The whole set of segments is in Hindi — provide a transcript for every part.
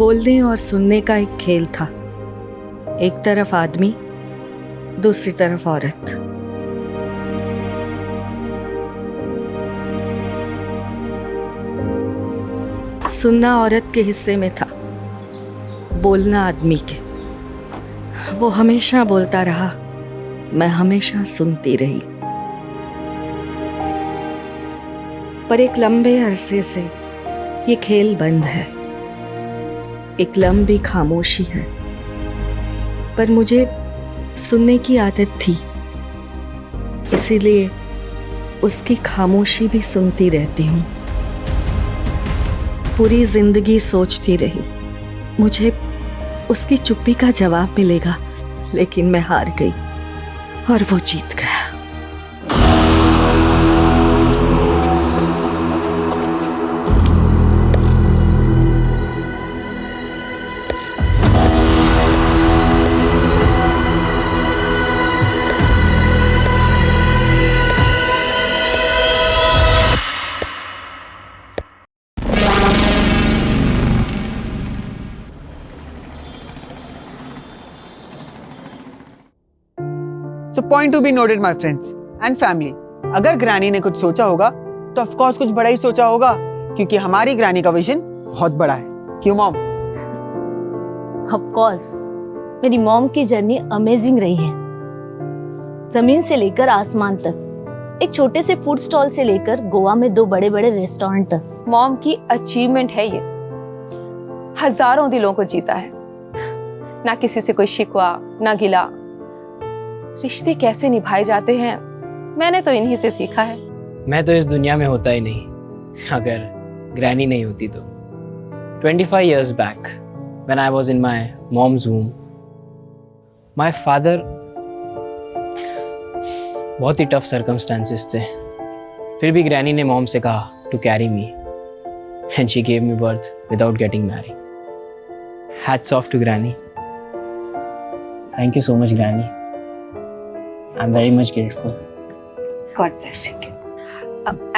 बोलने और सुनने का एक खेल था। एक तरफ आदमी, दूसरी तरफ औरत। सुनना औरत के हिस्से में था, बोलना आदमी के। वो हमेशा बोलता रहा, मैं हमेशा सुनती रही। पर एक लंबे अरसे से ये खेल बंद है। एक लंबी खामोशी है। पर मुझे सुनने की आदत थी, इसीलिए उसकी खामोशी भी सुनती रहती हूँ। पूरी जिंदगी सोचती रही मुझे उसकी चुप्पी का जवाब मिलेगा, लेकिन मैं हार गई और वो जीत गया। So point to be noted, my friends and family. अगर ग्रैनी ने कुछ सोचा होगा तो ऑफ कोर्स कुछ बड़ा ही सोचा होगा, क्योंकि हमारी ग्रैनी का विजन बहुत बड़ा है। क्यों मॉम? ऑफ कोर्स मेरी मॉम की जर्नी अमेजिंग रही है। जमीन से लेकर आसमान तक, एक छोटे से फूड स्टॉल से लेकर गोवा में 2 बड़े-बड़े रेस्टोरेंट तक। मॉम की अचीवमेंट है ये। हजारों दिलों को जीता है, ना किसी से कोई शिकवा ना गिला। रिश्ते कैसे निभाए जाते हैं मैंने तो इन्हीं से सीखा है। मैं तो इस दुनिया में होता ही नहीं अगर ग्रैनी नहीं होती तो। 25 years back when I was in my mom's womb, my father, बहुत ही टफ circumstances थे, फिर भी ग्रैनी ने मॉम से कहा to carry me and she gave me birth without getting married. Hats off to Granny. Thank you so much, Granny. I'm very much grateful. God bless you.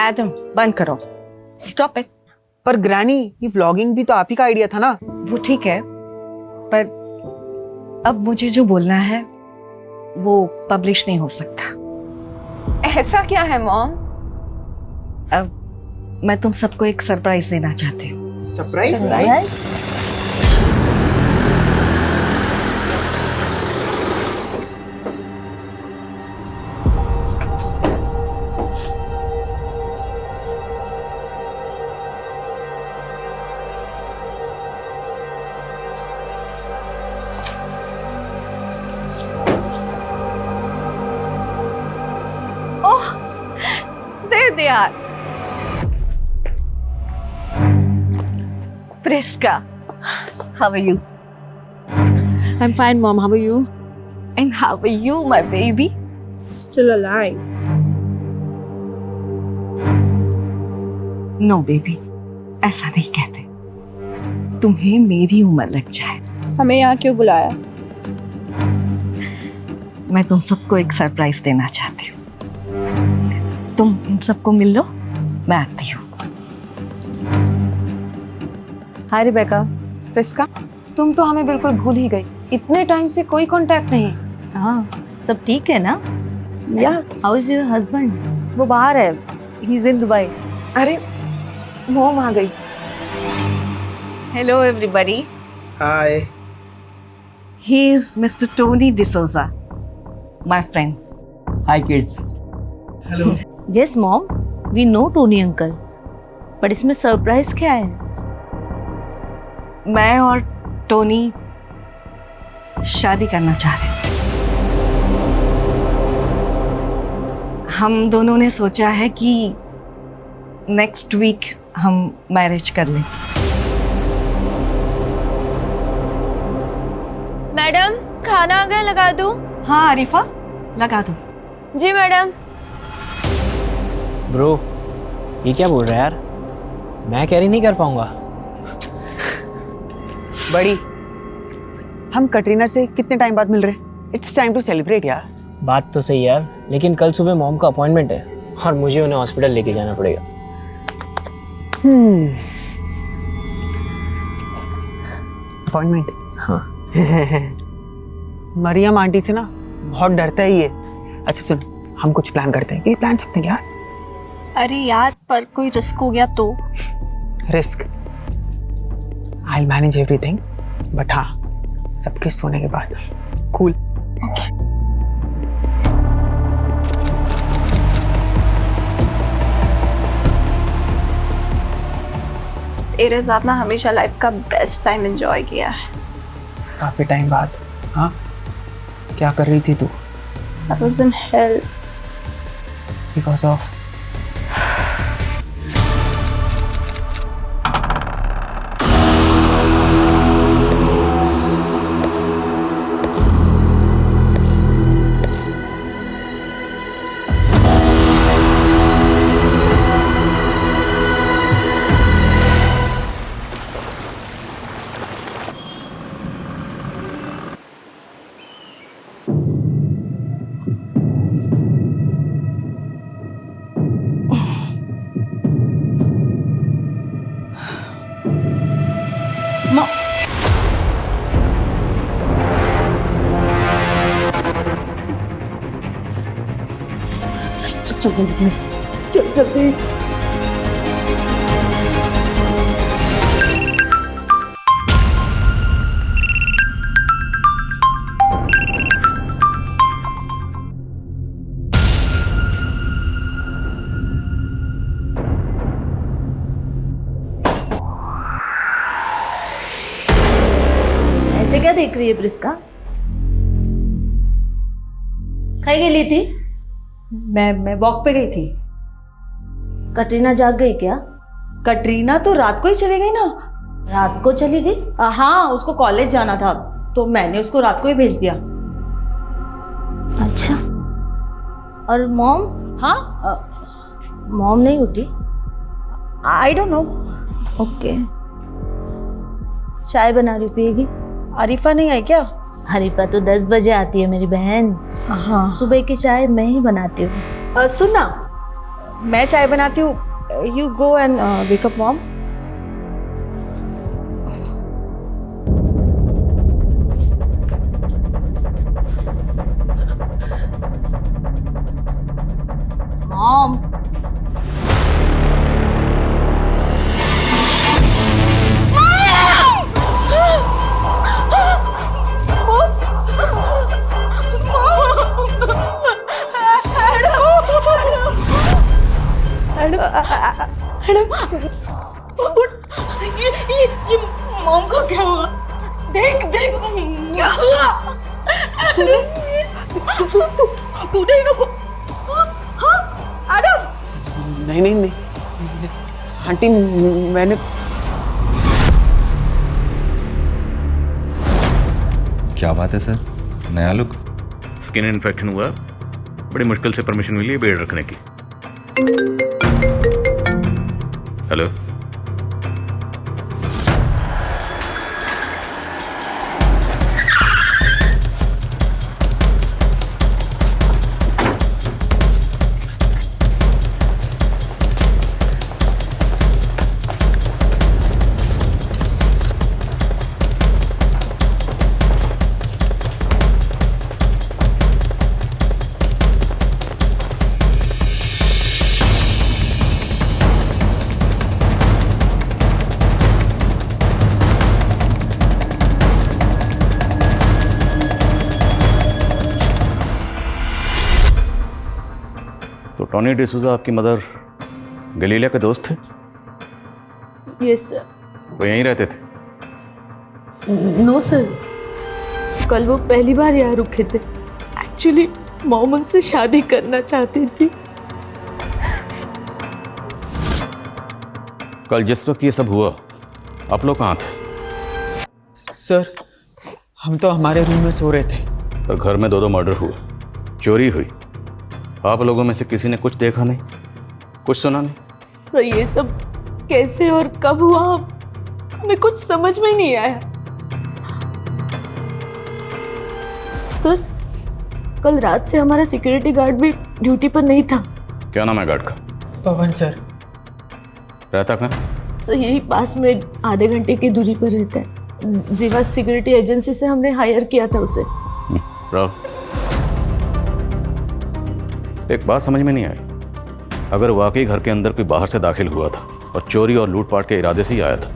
Adam, बंद करो। Stop it. पर ग्रैनी, ये व्लॉगिंग भी तो आप ही का आइडिया था ना? वो ठीक है, पर अब मुझे जो बोलना है वो पब्लिश नहीं हो सकता। ऐसा क्या है मॉम? अब मैं तुम सबको एक सरप्राइज देना चाहती हूँ। सरप्राइज? दे यार। Priska, how are you? I'm fine, mom. How are you? And how are you, my baby? Still alive. No, baby, ऐसा नहीं कहते। तुम्हें मेरी उम्र लग जाए। हमें यहाँ क्यों बुलाया? मैं तुम सबको एक सरप्राइज देना चाहती हूँ। तुम इन सबको मिल लो, मैं आती हूँ। हाय रिबेका। प्रिस्का, तुम तो हमें बिल्कुल भूल ही गई। इतने टाइम से कोई कांटेक्ट नहीं। हाँ, सब ठीक है ना? या हाउ इज योर हस्बैंड? वो बाहर है, ही इज इन दुबई। अरे मॉम आ गई। Hello everybody. Hi. He is Mr. Tony D'Souza, my friend. Hi kids. Yes mom, we know Tony uncle, पर इसमें सरप्राइज क्या है? मैं और टोनी शादी करना चाह रहे हैं। हम दोनों ने सोचा है कि नेक्स्ट वीक हम मैरिज कर लें। मैडम, खाना आ गया, लगा दूं? हाँ आरिफा, लगा दो। जी मैडम। ब्रो, ये क्या बोल रहा है यार? मैं कैरी नहीं कर पाऊंगा। बड़ी, हम कटरीना से कितने टाइम बाद मिल रहे हैं? इट्स टाइम टू सेलिब्रेट यार। बात तो सही यार, लेकिन कल सुबह मॉम का अपॉइंटमेंट है और मुझे उन्हें हॉस्पिटल लेके जाना पड़ेगा। डिसअपॉइंटमेंट। हाँ। मरियम आंटी से ना बहुत डरता है ये। अच्छा सुन, हम कुछ प्लान करते हैं। ये प्लान सकते हैं यार। अरे यार, पर कोई रिस्क हो गया तो? Risk I will manage everything, but हाँ सबके सोने के बाद। कूल। ओके। तेरे साथ ना हमेशा लाइफ का बेस्ट टाइम एंजॉय किया है। काफी टाइम बाद। हाँ, क्या कर रही थी तू? I was in hell. Because of चल जल्दी। ऐसे क्या देख रही है प्रिस्का? कहीं गेली थी? मैं वॉक पे गई थी। कटरीना जाग गई क्या? कटरीना तो रात को ही चली गई ना। रात को चली गई? हाँ, उसको कॉलेज जाना था तो मैंने उसको रात को ही भेज दिया। अच्छा। और मॉम? हाँ, मॉम नहीं उठी? I don't know. ओके। चाय बना रही, पिएगी? आरिफा नहीं आई क्या? हरीफा तो 10 बजे आती है मेरी बहन। हाँ। सुबह की चाय मैं ही बनाती हूँ। सुन ना, मैं चाय बनाती हूँ, you go and wake up mom. Mom. ये मॉम को क्या हुआ? देख देख क्या हुआ? तू नहीं नको। हाँ एडम। नहीं नहीं नहीं आंटी, मैंने क्या बात है सर, नया लुक? स्किन इन्फेक्शन हुआ, बड़ी मुश्किल से परमिशन मिली है बेड रखने की। हेलो, तो टॉनी डिसूजा आपकी मदर गलीलिया के दोस्त थे? Yes sir. वो यहीं रहते थे? नो सर, कल वो पहली बार यहाँ रुके थे। एक्चुअली मॉम उनसे शादी करना चाहती थी। कल जिस वक्त ये सब हुआ आप लोग कहाँ थे? सर, हम तो हमारे रूम में सो रहे थे। पर घर में 2 मर्डर हुए, चोरी हुई, आप लोगों में से किसी ने कुछ देखा नहीं, कुछ सुना नहीं? सर, ये सब कैसे और कब हुआ हमें कुछ समझ में ही नहीं आया। सर, कल रात से हमारा सिक्योरिटी गार्ड भी ड्यूटी पर नहीं था। क्या नाम है गार्ड का? पवन सर। रहता कहाँ? सर, यही पास में आधे घंटे की दूरी पर रहता है। जीवा सिक्योरिटी एजेंसी से हमने हायर किया था उसे। राहुल, एक बात समझ में नहीं आई, अगर वाकई घर के अंदर कोई बाहर से दाखिल हुआ था और चोरी और लूटपाट के इरादे से ही आया था,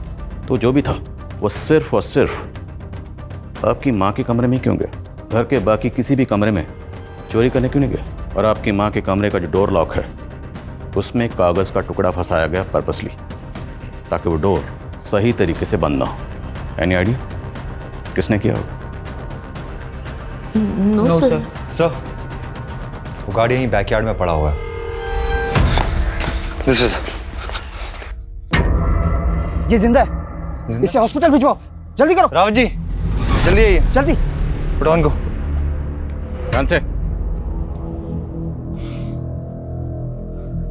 तो जो भी था वो सिर्फ और सिर्फ आपकी माँ के कमरे में क्यों गया? घर के बाकी किसी भी कमरे में चोरी करने क्यों नहीं गया? और आपकी माँ के कमरे का जो डोर लॉक है उसमें एक कागज़ का टुकड़ा फंसाया गया पर्पसली, ताकि वो डोर सही तरीके से बंद ना हो। एनी आइडिया किसने किया होगा? No sir. सर, वो गाड़ी यहीं बैकयार्ड में पड़ा हुआ है। दिस इज ये जिंदा है, इसे हॉस्पिटल भिजवाओ, जल्दी करो। रावत जी, जल्दी आइए, जल्दी। पुट ऑन को। ध्यान से।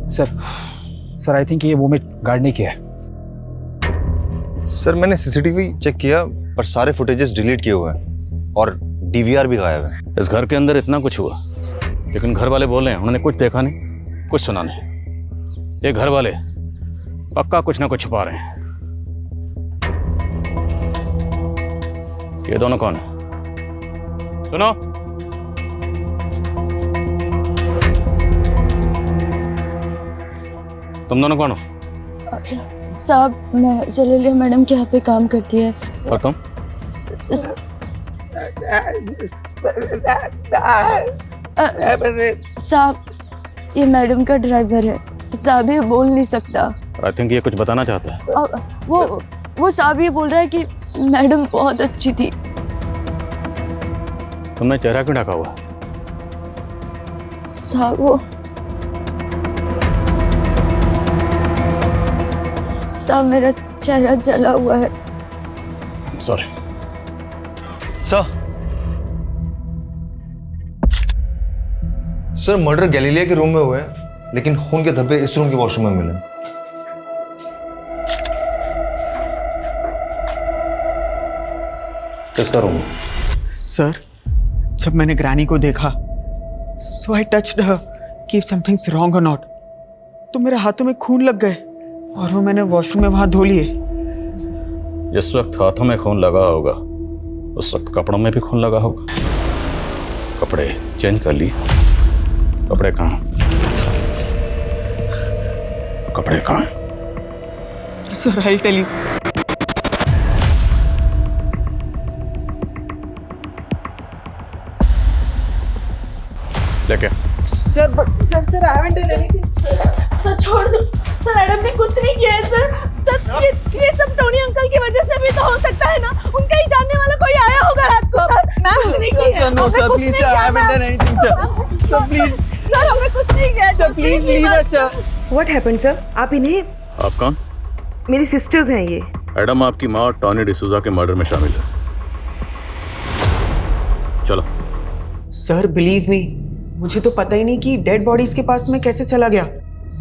सर आई थिंक ये वोमिट गार्ड ने किया है। सर, मैंने सीसीटीवी चेक किया पर सारे फुटेजेस डिलीट किए हुए हैं और डीवीआर भी गायब है। इस घर के अंदर इतना कुछ हुआ, लेकिन घर वाले बोल रहे हैं उन्होंने कुछ देखा नहीं, कुछ सुना नहीं। ये घर वाले पक्का कुछ ना कुछ छुपा रहे हैं। ये दोनों कौन है? सुनो, तुम दोनों कौन हो? साहब, मैं जलीलिया मैडम के यहाँ पे काम करती है। और तुम? साहब, ये मैडम का ड्राइवर है। साहब ये बोल नहीं सकता। आई थिंक ये कुछ बताना चाहता है। वो साहब ये बोल रहा है कि मैडम बहुत अच्छी थी। तुमने चेहरा क्यों ढका हुआ? साहब वो साहब मेरा चेहरा जला हुआ है। सॉरी सर, मर्डर गैलीलिया के रूम में हुआ है, लेकिन खून के धब्बे इस रूम के वॉशरूम में मिले। किसका रूम? सर, जब मैंने ग्रैनी को देखा, सो आई टच्ड हर कि समथिंग्स रॉन्ग और नॉट, तो मेरे हाथों में खून लग गए और वो मैंने वॉशरूम में वहां धो लिए। जिस वक्त हाथों में खून लगा होगा उस वक्त कपड़ों में भी खून लगा होगा। कपड़े चेंज कर लिए? कपड़े कहाँ? कपड़े कहाँ? Sir, I tell you. लेके sir, sir, I haven't done anything. Sir छोड़ दो सर, मैडम ने कुछ नहीं किया है सर। सर ये सब टोनी अंकल की वजह से भी तो हो सकता है ना, उनका ही जानने वाला कोई आया होगा रात को। सर कुछ नहीं किया। No sir, please sir, I haven't done anything sir. Sir please sir, हमने कुछ नहीं किया sir, please leave us sir. What happened sir? आप इन्हें? आप कौन? मेरी सिस्टर्स हैं ये। एडम आपकी माँ टॉनी डिसूजा के मर्डर में शामिल है। चलो। सर बिलीव मी, मुझे तो पता ही नहीं कि डेड बॉडी इसके पास में कैसे चला गया।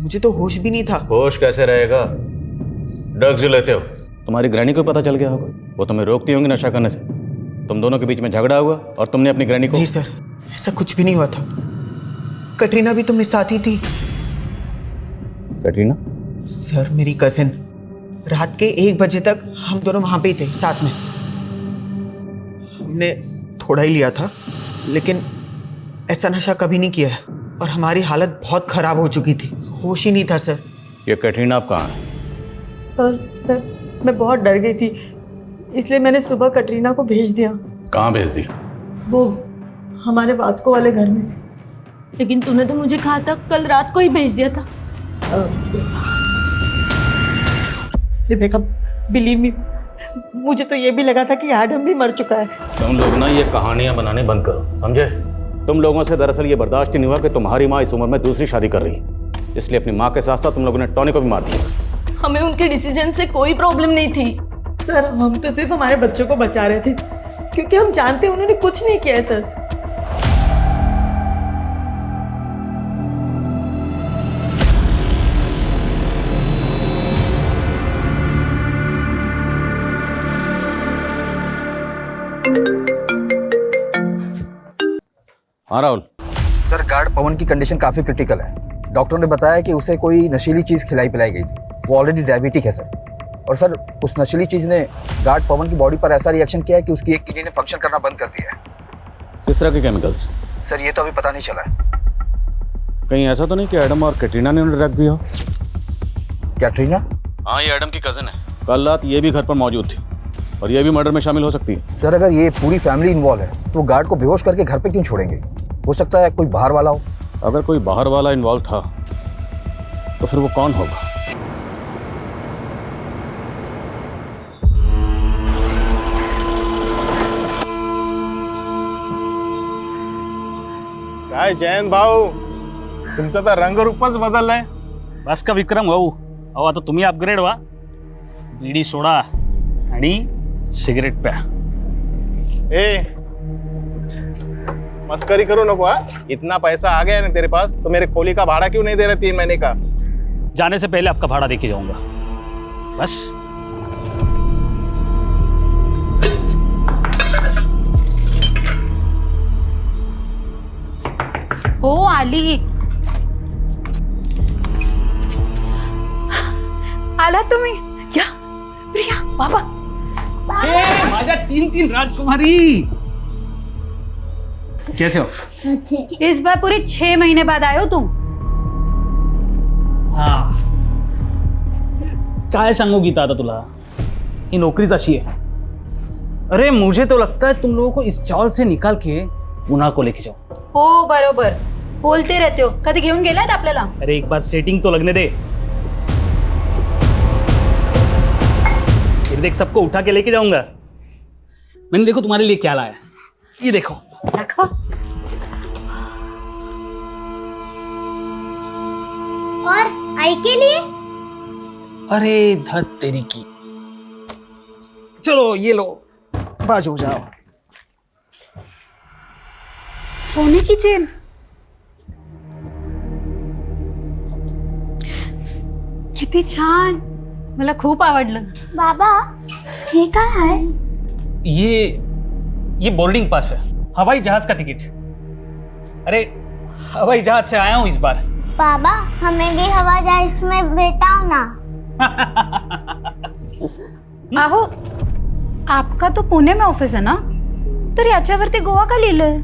मुझे तो होश भी नहीं था। होश कैसे रहेगा? ड्रग्स जो लेते हो। तुम्हारी ग्रैनी को पता चल गया होगा, वो तुम्हें रोकती होंगी नशा करने से। तुम दोनों के बीच में झगड़ा हुआ और तुमने अपनी ग्रैनी को। नहीं सर, ऐसा कुछ भी नहीं हुआ था। कटरीना भी तुमने साथ ही थी। कटरीना? सर मेरी कजिन, रात के 1 बजे तक हम दोनों वहां पे ही थे साथ में। हमने थोड़ा ही लिया था, लेकिन ऐसा नशा कभी नहीं किया है और हमारी हालत बहुत खराब हो चुकी थी। होश ही नहीं था सर। ये कटरीना आप कहाँ है? सर मैं बहुत डर गई थी, इसलिए मैंने सुबह कटरीना को भेज दिया। कहाँ भेज दिया? वो हमारे वास्को वाले घर में। लेकिन तूने तो मुझे कहा था कल रात को ही भेज दिया था। रिबेका, बिलीव मी, मुझे तो ये भी लगा था कि एडम भी मर चुका है। तुम लोग ना ये कहानियां बनाने बंद करो, समझे? तुम लोगों से दरअसल ये बर्दाश्त ही नहीं हुआ कि तुम्हारी माँ इस उम्र में दूसरी शादी कर रही है, इसलिए अपनी माँ के साथ साथ तुम लोगों ने टॉनी को भी मार दिया। हमें उनके डिसीजन से कोई प्रॉब्लम नहीं थी सर। हम तो सिर्फ हमारे बच्चों को बचा रहे थे, क्योंकि हम जानते हैं उन्होंने कुछ नहीं किया है सर। हाँ राहुल। सर, गार्ड पवन की कंडीशन काफी क्रिटिकल है। डॉक्टर ने बताया कि उसे कोई नशीली चीज खिलाई पिलाई गई थी। वो ऑलरेडी डायबिटिक है सर। और सर उस नशीली चीज ने गार्ड पवन की बॉडी पर ऐसा रिएक्शन किया है कि उसकी एक किडनी ने फंक्शन करना बंद कर दिया है। किस तरह के केमिकल्स? सर ये तो अभी पता नहीं चला है। कहीं ऐसा तो नहीं कि एडम और कैटरीना ने उन्हें रख दिया हो? कैटरीना? हाँ, ये एडम की कजिन है। कल रात ये भी घर पर मौजूद थी और ये भी मर्डर में शामिल हो सकती है। सर अगर ये पूरी फैमिली इन्वॉल्व है तो गार्ड को बेहोश करके घर पे क्यों छोड़ेंगे? हो सकता है कोई बाहर वाला हो। अगर कोई बाहर वाला इन्वॉल्व था तो फिर वो कौन होगा? काय जयंत भाऊ, तुमचा तर रंगरूपच बदललाय. बस का विक्रम भाऊ, अहो आता तुम्ही अपग्रेड व्हा. बीडी सोडा आणि सिगरेट प्या. ए मस्करी करो नको. इतना पैसा आ गया ना तेरे पास तो मेरे खोली का भाड़ा क्यों नहीं दे रहे 3 महीने का? जाने से पहले आपका भाड़ा देके जाऊंगा बस. हो आली. आला तुम्ही? या प्रिया बाबा. माझ्या 3 राजकुमारी. कैसे हो? इस बार पूरे 6 महीने बाद आए हो तुम. हाँ, काय सांगू गीता आता तुला, ही नौकरीच अशी आहे. अरे मुझे तो लगता है तुम लोगों को इस चावल से निकाल के पुन्हा को लेके जाओ. हो बरोबर बोलते रहते हो. कधी घेऊन गेलात आपल्याला? अरे एक बार सेटिंग तो लगने दे, फिर देख सबको उठा के लेके जाऊंगा. मैंने देखो तुम्हारे लिए क्या लाया. ये देखो. रखो. और आई के लिए? अरे धत तेरी की. चलो ये लो, बाजू हो जाओ. सोने की चेन. किती छान. मला खूप आवडलं. बाबा हे काय आहे? ये बोर्डिंग पास है, हवाई जहाज का टिकट. अरे हवाई जहाज से आया हूं इस बार. बाबा हमें भी हवाई जहाज में बैठाओ ना. आहो आपका तो पुणे में ऑफिस है ना, तर याच्यावरती गोवा का लिहिलंय?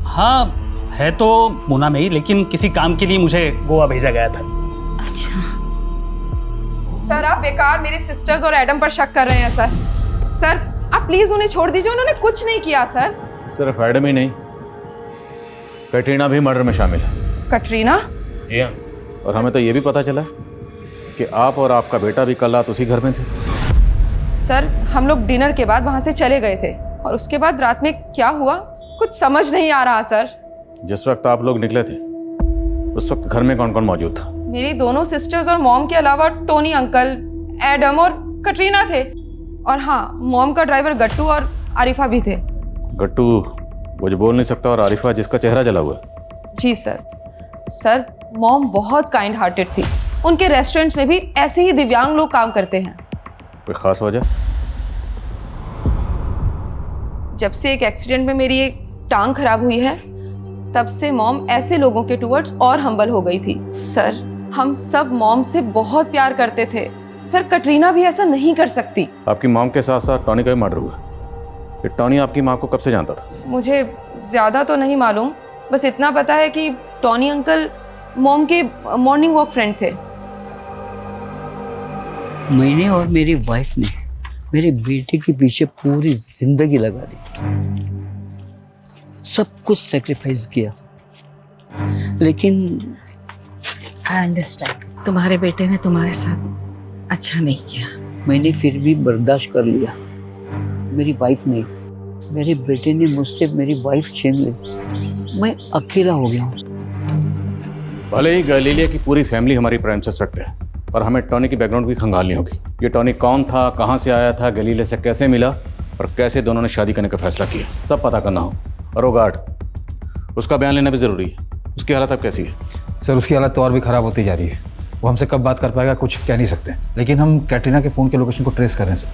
हाँ है तो पुणे में ही, लेकिन किसी काम के लिए मुझे गोवा भेजा गया था. अच्छा सर आप बेकार मेरे सिस्टर्स और एडम पर शक कर रहे हैं सर. सर आप प्लीज उन्हें छोड़ दीजिए, उन्होंने कुछ नहीं किया सर. सिर्फ एडम ही नहीं, कैटरीना भी मर्डर में शामिल है. कटरीना? जी हाँ. और हमें तो ये भी पता चला कि आप और आपका बेटा भी कल रात उसी घर में थे. सर हम लोग डिनर के बाद वहां से चले गए थे और उसके बाद रात में क्या हुआ कुछ समझ नहीं आ रहा सर. जिस वक्त आप लोग निकले थे उस वक्त घर में कौन कौन मौजूद था? मेरी दोनों सिस्टर्स और मॉम के अलावा टोनी अंकल, एडम और कटरीना थे. और हाँ मॉम का ड्राइवर गट्टू और आरिफा भी थे. गट्टू वो जो बोल नहीं सकता और आरिफा जिसका चेहरा जला हुआ है. जी सर. सर मॉम बहुत काइंड हार्टेड थी. उनके रेस्टोरेंट्स में भी ऐसे ही दिव्यांग लोग काम करते हैं. कोई खास वजह? जब से एक एक्सीडेंट में मेरी एक टांग खराब हुई है तब से मॉम ऐसे लोगों के टुवर्ड्स और हम्बल हो गई थी. सर हम सब मॉम से बहुत प्यार करते थे. सर कटरीना भी ऐसा नहीं कर सकती. आपकी मॉम के साथ साथ टॉनी का भी मर्डर हुआ. ये टॉनी आपकी माँ को कब से जानता था? मुझे ज़्यादा तो नहीं मालूम, बस इतना पता है कि टॉनी अंकल मॉम के मॉर्निंग वॉक फ्रेंड थे. मैंने और मेरी वाइफ ने मेरे बेटे के पीछे पूरी जिंदगी लगा दी. सब कुछ सेक्रीफाइस किया, लेकिन आई अंडरस्टैंड. तुम्हारे बेटे ने तुम्हारे साथ अच्छा नहीं किया. मैंने फिर भी बर्दाश्त कर लिया. मेरी वाइफ नहीं, मेरे बेटे ने मुझसे मेरी वाइफ छीन ली. मैं अकेला हो गया हूँ. भले ही गैलीलिया की पूरी फैमिली हमारी प्राइम सस्पेक्ट है, पर हमें टॉनी की बैकग्राउंड भी खंगालनी होगी. ये टॉनी कौन था, कहाँ से आया था, गैलीलिया से कैसे मिला और कैसे दोनों ने शादी करने का फैसला किया, सब पता करना हो. और वो गार्ड, उसका बयान लेना भी ज़रूरी है. उसकी हालत अब कैसी है? सर उसकी हालत तो और भी खराब होती जा रही है. वो हमसे कब बात कर पाएगा कुछ कह नहीं सकते, लेकिन हम कैटरीना के फ़ोन के लोकेशन को ट्रेस कर रहे हैं सर.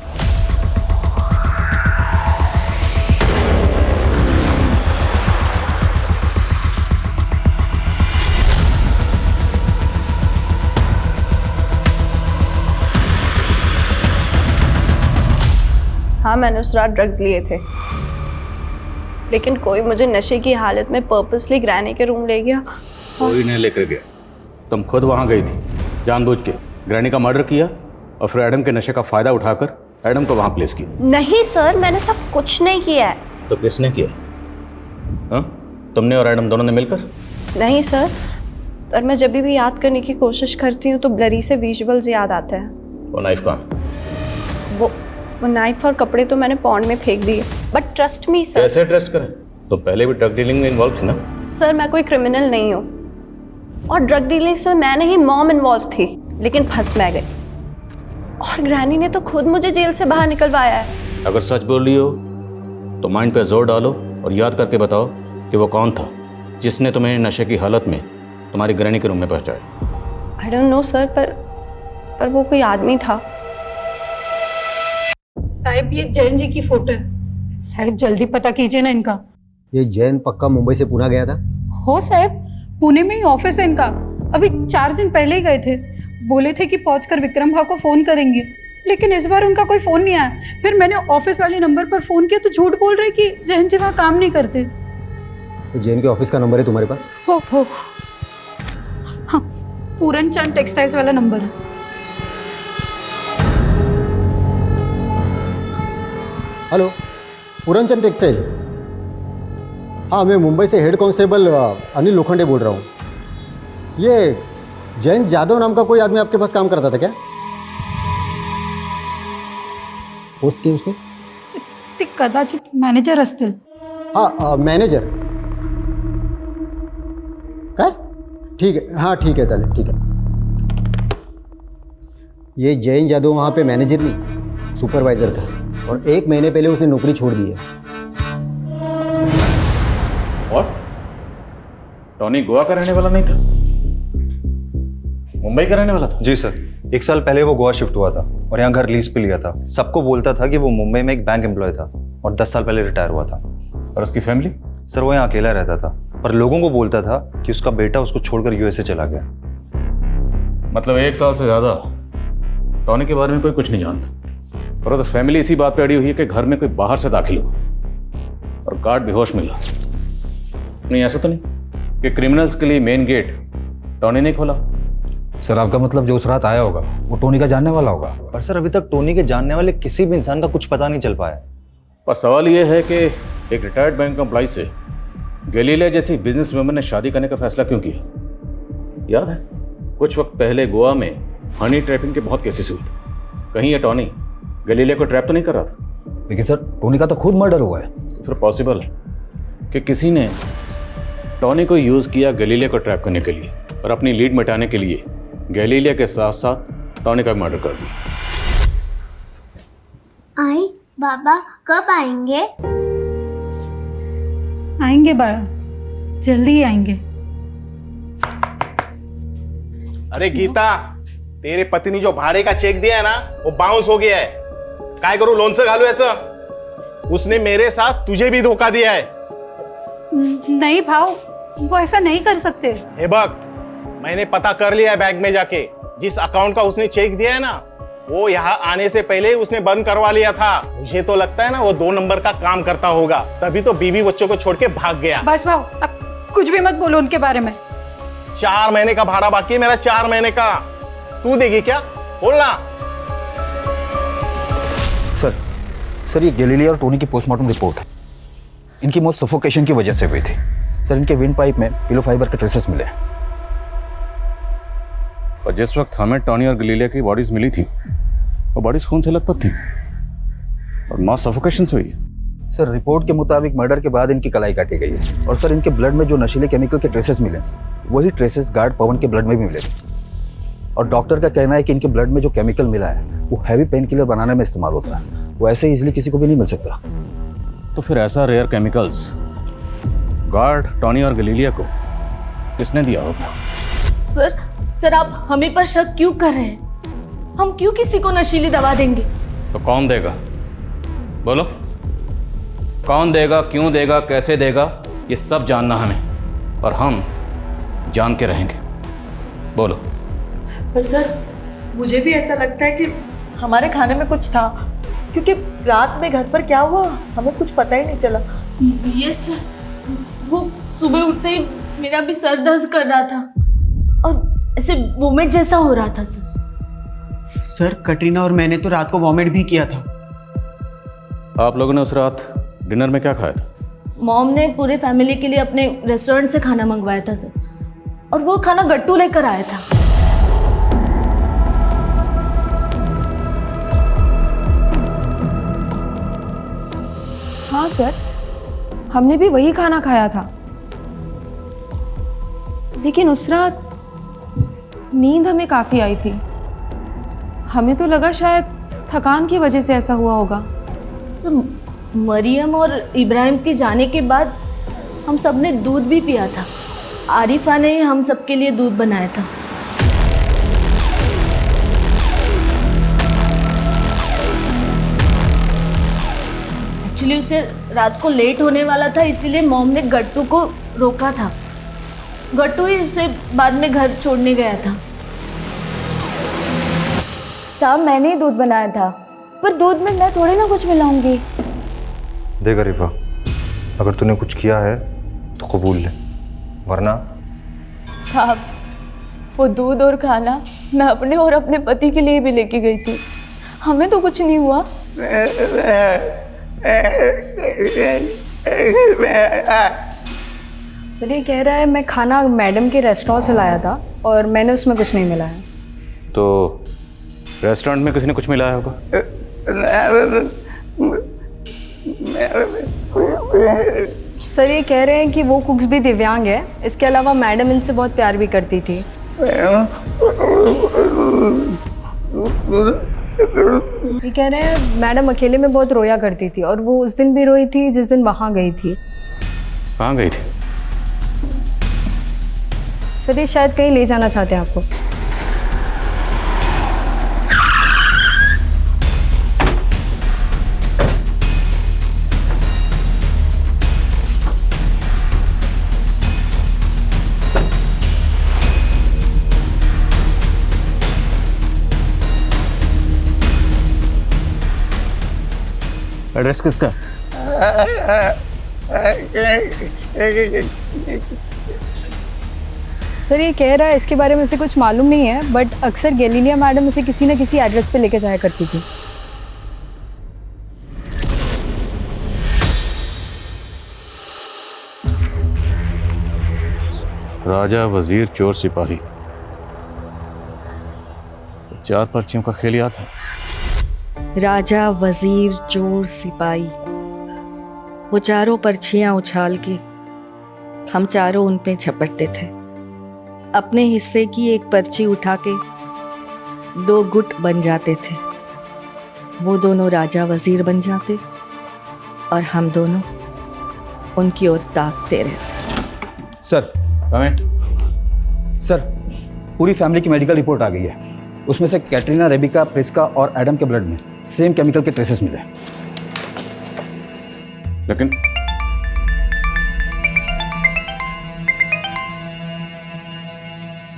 हाँ मैंने उस रात ड्रग्स लिए थे, लेकिन कोई मुझे नशे की हालत में पर्पसली ग्रैनी के रूम ले गया। कोई नहीं लेकर गया, तुम खुद वहां गई थी जानबूझ के। ग्रैनी का मर्डर किया और फिर एडम के नशे का फायदा उठाकर एडम को वहां प्लेस किया। नहीं सर, मैंने सब कुछ नहीं किया है। तो किसने किया? हाँ, तुमने और एडम दोनों ने मिलकर? नहीं सर, पर मैं जब भी याद करने की कोशिश करती हूँ तो ब्लरी से विजुअल्स याद आते हैं। वो नाइफ कहाँ? वो नाइफ और कपड़े तो मैंने पॉन्ड में फेंक दिए। But trust me sir. कैसे ट्रस्ट करें? तो पहले भी ड्रग डीलिंग में इन्वॉल्व थी ना? सर मैं कोई क्रिमिनल नहीं हूँ, और ड्रग डीलिंग्स में मैं नहीं, मॉम इन्वॉल्व थी, लेकिन फंस मैं गई। और ग्रैनी ने तो खुद मुझे जेल से बाहर निकलवाया है। अगर सच बोल रही हो तो माइंड पे जोर डालो और याद करके बताओ कि वो कौन था जिसने तुम्हें नशे की हालत में तुम्हारी ग्रैनी के रूम में पहुंचाया। आई डोंट नो सर, पर वो कोई आदमी था। साहिब ये जैन जी की फोटो है, साहिब जल्दी पता कीजिए ना इनका। ये जैन पक्का मुंबई से पुणे गया था? हो साहिब, पुणे में ही ऑफिस है इनका, अभी 4 दिन पहले ही गए थे। बोले थे कि पहुंचकर विक्रम भाव को फोन करेंगे, लेकिन इस बार उनका कोई फोन नहीं आया। फिर मैंने ऑफिस वाले नंबर पर फोन किया तो झूठ बोल रहे कि जैन जी वहाँ काम नहीं करते। तो जैन के ऑफिस का नंबर है तुम्हारे पास? हो हाँ, पूरन चंद टेक्सटाइल्स वाला नंबर है। Hello, Puran Chand textile. हाँ, मैं मुंबई से हेड कांस्टेबल अनिल लोखंडे बोल रहा हूँ। ये जैन जादव नाम का कोई आदमी आपके पास काम करता था क्या? पोस्ट की उसने? ते कदाचित मॅनेजर असतील। हाँ, मॅनेजर काय? ठीक है, हाँ ठीक है, चालेल, ठीक है। ये जैन जादव वहाँ पे मैनेजर नहीं, सुपरवाइजर था, और 1 महीने पहले उसने नौकरी छोड़ दी है। और टॉनी गोवा का रहने वाला नहीं था, मुंबई का रहने वाला था? जी सर, 1 साल पहले वो गोवा शिफ्ट हुआ था और यहाँ घर लीज पे लिया था। सबको बोलता था कि वो मुंबई में एक बैंक एम्प्लॉय था और 10 साल पहले रिटायर हुआ था। और उसकी फैमिली? सर वो यहाँ अकेला रहता था, पर लोगों को बोलता था कि उसका बेटा उसको छोड़कर यूएसए चला गया। मतलब 1 साल से ज्यादा टॉनी के बारे में कोई कुछ नहीं जानता, और तो फैमिली इसी बात पे अड़ी हुई है कि घर में कोई बाहर से दाखिल हुआ और गार्ड बेहोश मिला। नहीं, ऐसा तो नहीं कि क्रिमिनल्स के लिए मेन गेट टॉनी ने खोला? सर आपका मतलब जो उस रात आया होगा वो टोनी का जानने वाला होगा? पर सर अभी तक टोनी के जानने वाले किसी भी इंसान का कुछ पता नहीं चल पाया। पर सवाल ये है कि एक रिटायर्ड बैंक एम्प्लॉय से गैलीलिया जैसी बिजनेस वुमन ने शादी करने का फैसला क्यों किया? याद है कुछ वक्त पहले गोवा में हनी ट्रैपिंग के बहुत केसेस हुए थे। कहीं ये टॉनी गैलीलिया को ट्रैप तो नहीं कर रहा था? लेकिन सर टोनी का तो खुद मर्डर हुआ है। तो फिर पॉसिबल है कि किसी ने टॉनी को यूज़ किया गैलीलिया को ट्रैप करने के लिए, और अपनी लीड मिटाने के लिए गैलीलिया के साथ साथ टॉनी का मर्डर कर दिया। आई बाबा कब आएंगे? आएंगे बाबा, जल्दी ही आएंगे। अरे गीता, तेरे पति ने जो भाड़े का चेक दिया है ना वो बाउंस हो गया है। काय करू, लोन से घालू याचं? उसने मेरे साथ तुझे भी धोखा दिया है। नहीं भाव, वो ऐसा नहीं कर सकते। हे बघ, मैंने पता कर लिया है बैंक में जाके, जिस अकाउंट का उसने चेक दिया है ना वो यहाँ आने से पहले उसने बंद करवा लिया था। मुझे तो लगता है ना वो 2 नंबर का काम करता होगा, तभी तो बीवी बच्चों को छोड़ के भाग गया। बस भाव, अब कुछ भी मत बोलो उनके बारे में। 4 महीने का भाड़ा बाकी है मेरा, 4 महीने का। तू देगी क्या? बोलना। सर ये गैलीलिया और टोनी की पोस्टमार्टम रिपोर्ट है। इनकी मौत सफोकेशन की वजह से हुई थी। सर इनके विंड पाइप में पिलो फाइबर के ट्रेसेस मिले। और जिस वक्त हमें टॉनी और गैलीलिया की बॉडीज मिली थी वो बॉडीज खून से लथपथ थी और मौत सफोकेशन से हुई है। सर रिपोर्ट के मुताबिक मर्डर के बाद इनकी कलाई काटी गई है, और सर इनके ब्लड में जो नशीले केमिकल के ट्रेसेस मिले वही ट्रेसेस गार्ड पवन के ब्लड में भी मिले थे। और डॉक्टर का कहना है कि इनके ब्लड में जो केमिकल मिला है वो हैवी पेन किलर बनाने में इस्तेमाल होता है, वो ऐसे इजीली किसी को भी नहीं मिल सकता। तो फिर ऐसा रेयर केमिकल्स गार्ड टॉनी और गैलीलिया को किसने दिया होगा? सर आप हमें पर शक क्यों कर रहे हैं? हम क्यों किसी को नशीली दवा देंगे? तो कौन देगा? बोलो, कौन देगा, क्यों देगा, कैसे देगा, ये सब जानना हमें, और हम जान के रहेंगे। बोलो। पर सर मुझे भी ऐसा लगता है कि हमारे खाने में कुछ था, क्योंकि रात में घर पर क्या हुआ हमें कुछ पता ही नहीं चला। यस, वो सुबह उठते ही मेरा भी सर दर्द कर रहा था और ऐसे वोमिट जैसा हो रहा था सर। सर कटरीना और मैंने तो रात को वॉमिट भी किया था। आप लोगों ने उस रात डिनर में क्या खाया था? मॉम ने पूरे फैमिली के लिए अपने रेस्टोरेंट से खाना मंगवाया था सर, और वो खाना गट्टू लेकर आया था। हाँ सर, हमने भी वही खाना खाया था, लेकिन उस रात नींद हमें काफ़ी आई थी। हमें तो लगा शायद थकान की वजह से ऐसा हुआ होगा। मरियम और इब्राहिम के जाने के बाद हम सब ने दूध भी पिया था। आरिफा ने हम सबके लिए दूध बनाया था। एक्चुअली उसे रात को लेट होने वाला था, इसीलिए मॉम ने गट्टू को रोका था। गट्टू ही उसे बाद में घर छोड़ने गया था। साहब मैंने ही दूध बनाया था, पर दूध में मैं थोड़ी ना कुछ मिलाऊंगी। देख अरीफा, अगर तूने कुछ किया है तो कबूल ले, वरना। साहब वो दूध और खाना मैं अपने और अपने पति के लिए भी लेके गई थी, हमें तो कुछ नहीं हुआ। सर ये कह रहा है मैं खाना मैडम के रेस्टोरेंट से लाया था और मैंने उसमें कुछ नहीं मिलाया। तो रेस्टोरेंट में किसी ने कुछ मिलाया होगा। सर ये कह रहे हैं कि वो कुक्स भी दिव्यांग है, इसके अलावा मैडम इनसे बहुत प्यार भी करती थी। ये कह रहे हैं मैडम अकेले में बहुत रोया करती थी, और वो उस दिन भी रोई थी जिस दिन वहाँ गई थी। कहाँ गई थी? सर ये शायद कहीं ले जाना चाहते हैं आपको। एड्रेस किसका? सर ये कह रहा है इसके बारे में से कुछ मालूम नहीं है, बट अक्सर गैलीलिया मैडम इसे किसी न किसी एड्रेस पे लेके जाया करती थी। राजा वजीर चोर सिपाही, 4 पर्चियों का खेल याद है? राजा वजीर चोर सिपाही, वो चारों पर्चियां उछाल के हम चारों उन पे झपटते थे। अपने हिस्से की एक पर्ची उठा के 2 गुट बन जाते थे। वो दोनों राजा वजीर बन जाते और हम दोनों उनकी ओर ताकते रहते। सर सर, पूरी फैमिली की मेडिकल रिपोर्ट आ गई है। उसमें से कैटरीना, रेबिका, प्रिस्का और एडम के ब्लड में सेम केमिकल के ट्रेसेस मिले। लेकिन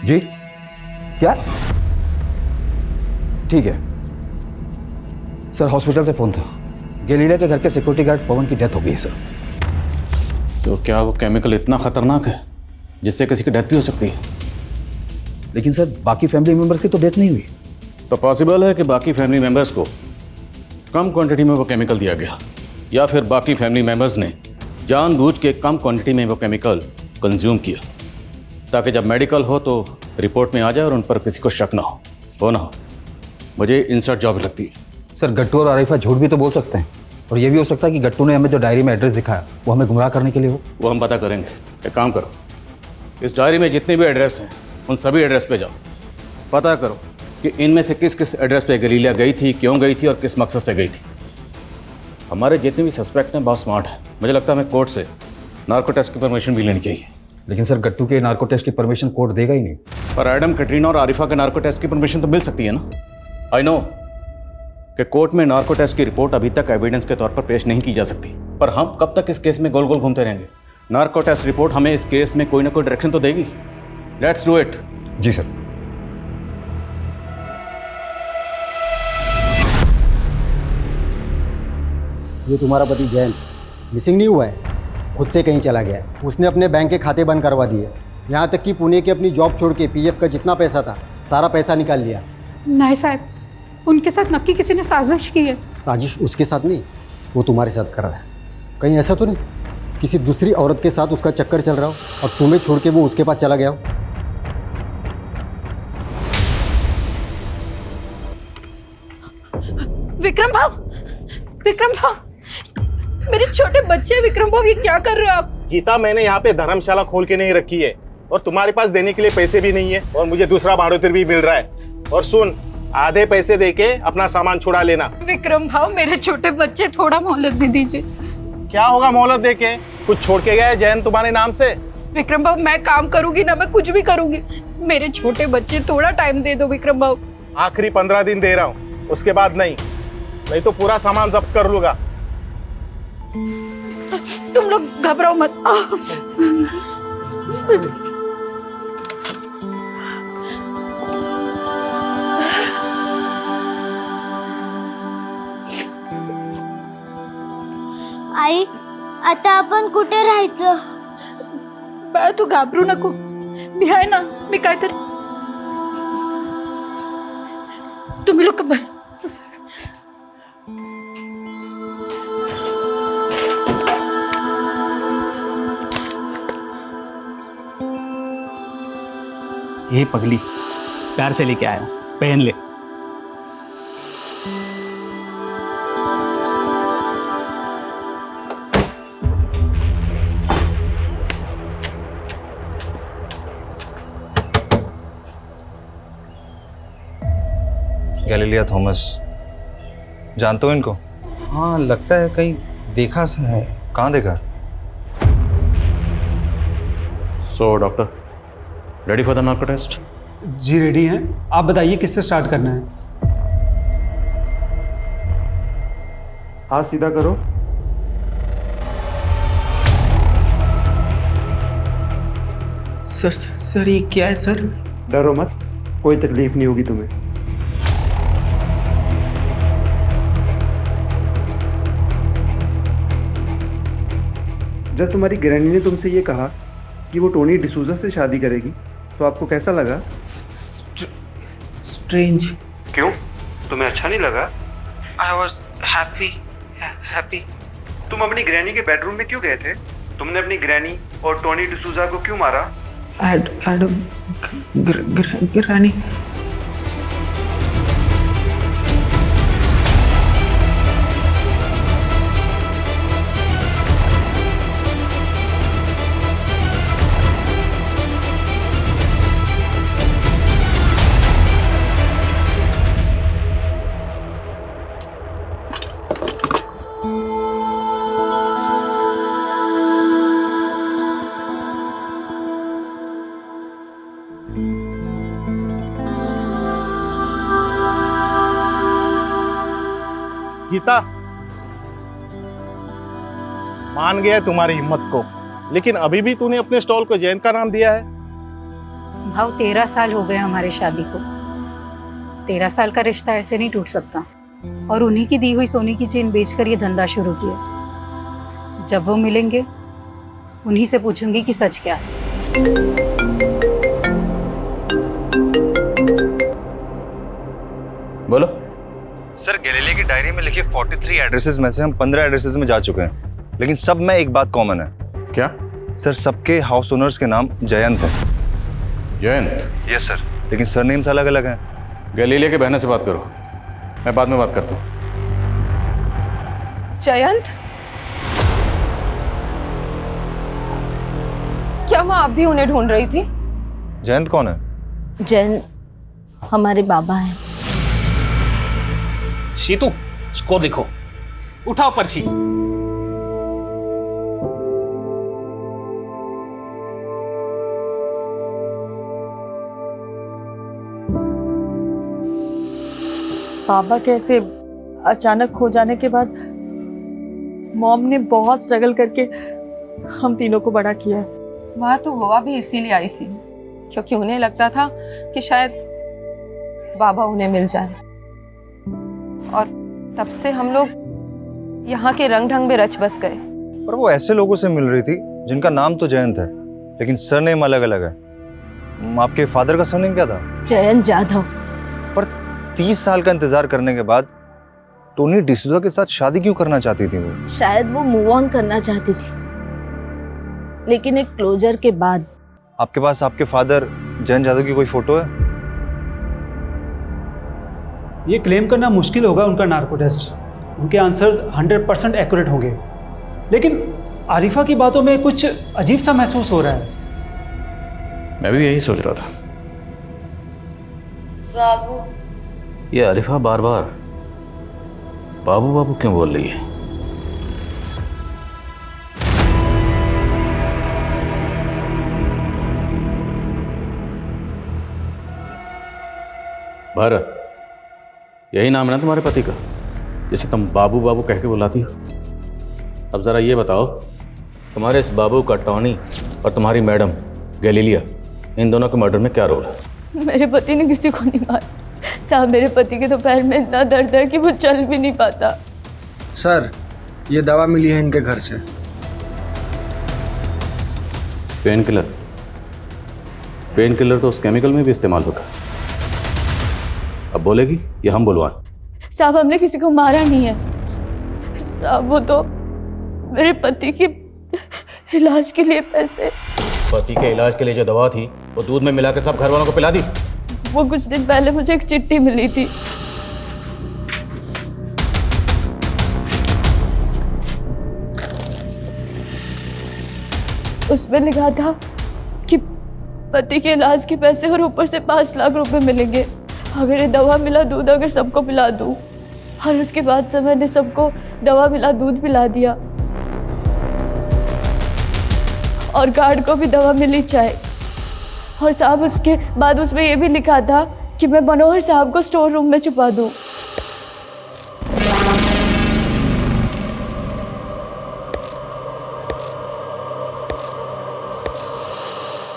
जी क्या? ठीक है सर, हॉस्पिटल से फोन था। गैलीलिया के घर के सिक्योरिटी गार्ड पवन की डेथ हो गई है सर। तो क्या वो केमिकल इतना खतरनाक है जिससे किसी की डेथ भी हो सकती है? लेकिन सर बाकी फैमिली मेंबर्स की तो डेथ नहीं हुई। तो पॉसिबल है कि बाकी फैमिली मेंबर्स को कम क्वांटिटी में वो केमिकल दिया गया, या फिर बाकी फैमिली मेंबर्स ने जानबूझ के कम क्वांटिटी में वो केमिकल कंज्यूम किया, ताकि जब मेडिकल हो तो रिपोर्ट में आ जाए और उन पर किसी को शक ना हो ना हो। मुझे इंसर्ट जॉब लगती है। सर गट्टू और आरिफा झूठ भी तो बोल सकते हैं, और ये भी हो सकता है कि गट्टू ने हमें जो डायरी में एड्रेस दिखाया वो हमें गुमराह करने के लिए हो। वो हम पता करेंगे। एक काम करो, इस डायरी में जितने भी एड्रेस हैं उन सभी एड्रेस पे जाओ, पता करो कि इनमें से किस किस एड्रेस पे गैलीलिया गई थी, क्यों गई थी और किस मकसद से गई थी। हमारे जितने भी सस्पेक्ट हैं बहुत स्मार्ट हैं। मुझे लगता है हमें कोर्ट से नार्को टेस्ट की परमिशन भी लेनी चाहिए। लेकिन सर गट्टू के नार्को टेस्ट की परमिशन कोर्ट देगा ही नहीं। पर एडम, कैटरीना और आरिफा के नार्को टेस्ट की परमिशन तो मिल सकती है ना। आई नो कि कोर्ट में नार्को टेस्ट की रिपोर्ट अभी तक एविडेंस के तौर पर पेश नहीं की जा सकती, पर हम कब तक इस केस में गोल गोल घूमते रहेंगे? नार्को टेस्ट रिपोर्ट हमें इस केस में कोई ना कोई डायरेक्शन तो देगी। Let's do it. जी सर। ये तुम्हारा पति जैन मिसिंग नहीं हुआ है, खुद से कहीं चला गया है। उसने अपने बैंक के खाते बंद करवा दिए, यहाँ तक कि पुणे की अपनी जॉब छोड़ के पीएफ का जितना पैसा था सारा पैसा निकाल लिया। नहीं साहब, उनके साथ नक्की किसी ने साजिश की है। साजिश उसके साथ नहीं, वो तुम्हारे साथ कर रहा है। कहीं ऐसा तो नहीं किसी दूसरी औरत के साथ उसका चक्कर चल रहा हो और तुम्हें छोड़ के वो उसके पास चला गया हो? विक्रम भाव, विक्रम भाव, मेरे छोटे बच्चे विक्रम भाव, ये क्या कर रहे हो आप? गीता, मैंने यहाँ पे धर्मशाला खोल के नहीं रखी है और तुम्हारे पास देने के लिए पैसे भी नहीं है और मुझे दूसरा भाड़ोतर भी मिल रहा है। और सुन, आधे पैसे देके अपना सामान छुड़ा लेना। विक्रम भाव, मेरे छोटे बच्चे, थोड़ा मोहलत दे दीजिए। क्या होगा मोहलत देके? कुछ छोड़ के गया है जैन तुम्हारे नाम से? विक्रम भाव, मैं काम करूंगी ना, मैं कुछ भी करूंगी। मेरे छोटे बच्चे, थोड़ा टाइम दे दो विक्रम भाव। आखिरी 15 दिन दे रहा हूँ, उसके बाद नहीं तो पूरा सामान जब्त कर लूंगा। तुम लोग घबराओ मत। आई, आता आपण कुठे राहायचं? बाळा, तू घाबरू नको, मी आहे ना, मी काहीतरी. तुम्ही लोक बस. ये पगली प्यार से लेके आया, पहन ले। गैलीलिया थॉमस, जानते हो इनको? हाँ, लगता है कहीं देखा सा है। कहाँ देखा? So doctor, ready for the narco test? जी रेडी हैं। आप बताइए किससे स्टार्ट करना है? हाथ सीधा करो। सर ये क्या है सर? डरो मत, कोई तकलीफ नहीं होगी तुम्हें। जब तुम्हारी ग्रैनी ने तुमसे ये कहा कि वो टोनी डिसूजा से शादी करेगी तो आपको कैसा लगा? स्ट्रेंज। क्यों, तुम्हें अच्छा नहीं लगा? I was happy. तुम अपनी ग्रैनी के बेडरूम में क्यों गए थे? तुमने अपनी ग्रैनी और टोनी डिसूजा को क्यों मारा? ग्रैनी। गीता, मान गया तुम्हारी हिम्मत को, लेकिन अभी भी तूने अपने स्टॉल को जैन का नाम दिया है। भाव 13 साल हो गए हमारे शादी को। 13 साल का रिश्ता ऐसे नहीं टूट सकता। और उन्हीं की दी हुई सोने की चेन बेचकर ये धंधा शुरू किया। जब वो मिलेंगे उन्हीं से पूछूंगी कि सच क्या है। बोलो। सर, गैलीलिया की डायरी में लिखे 43 एड्रेसेस में से हम 15 एड्रेसेस में जा चुके हैं, लेकिन सब में एक बात कॉमन है। क्या? सर, सबके हाउस ओनर्स के नाम जयंत है। जयंत? यस सर, लेकिन सरनेम्स अलग अलग हैं। गैलीलिया के बहनों से बात करो, मैं बाद में बात करता हूँ। जयंत, क्या माँ आप भी उन्हें ढूंढ रही थी? जयंत कौन है? जैन हमारे बाबा हैं। शीतू, स्कोर लिखो, उठाओ पर्ची। बाबा कैसे अचानक खो जाने के बाद मॉम ने बहुत स्ट्रगल करके हम तीनों को बड़ा किया। वहाँ तो गोवा भी इसीलिए आई थी क्योंकि उन्हें लगता था कि शायद बाबा उन्हें मिल जाए। और तब से हम लोग यहाँ के रंग ढंग में रच बस गए। पर वो ऐसे लोगों से मिल रही थी जिनका नाम तो जयंत है, लेकिन सरनेम अलग अलग है। आपके फादर का सरनेम क्या था? जयंत जाधव। पर 30 साल का इंतजार करने के बाद टोनी डिसूजा के साथ शादी क्यों करना चाहती थी वो? शायद वो मूव ऑन करना चाहती थी, लेकिन एक क्लोजर के बाद। आपके पास आपके फादर जयंत जाधव की कोई फोटो है? ये क्लेम करना मुश्किल होगा उनका नार्को टेस्ट, उनके आंसर्स 100% एक्यूरेट होंगे, लेकिन आरिफा की बातों में कुछ अजीब सा महसूस हो रहा है। मैं भी यही सोच रहा था। बाबू। ये आरिफा बार बार बाबू बाबू क्यों बोल रही है? भारत, यही नाम है ना तुम्हारे पति का, जिसे तुम बाबू बाबू कह के बुलाती हो? अब जरा ये बताओ, तुम्हारे इस बाबू का टॉनी और तुम्हारी मैडम गैलीलिया, इन दोनों के मर्डर में क्या रोल है? मेरे पति ने किसी को नहीं मारा साहब। मेरे पति के तो पैर में इतना दर्द है कि वो चल भी नहीं पाता। सर, ये दवा मिली है इनके घर से। Pain killer? पेन किलर तो उस केमिकल में भी इस्तेमाल होता है। अब बोलेगी या हम बुलवाएं? साहब, हमने किसी को मारा नहीं है साहब। वो तो मेरे पति के इलाज के लिए पैसे। पति के इलाज के लिए जो दवा थी वो दूध में मिला के सब घर वालों को पिला दी? वो कुछ दिन पहले मुझे एक चिट्ठी मिली थी। उसमें लिखा था कि पति के इलाज के पैसे और ऊपर से 5 लाख रुपए मिलेंगे अगर ये दवा मिला दूध अगर सबको पिला दूं। और उसके बाद से मैंने सबको दवा मिला दूध पिला दिया, और गार्ड को भी दवा मिली चाय। और साहब, उसके बाद उसमें ये भी लिखा था कि मैं मनोहर साहब को स्टोर रूम में छुपा दूं।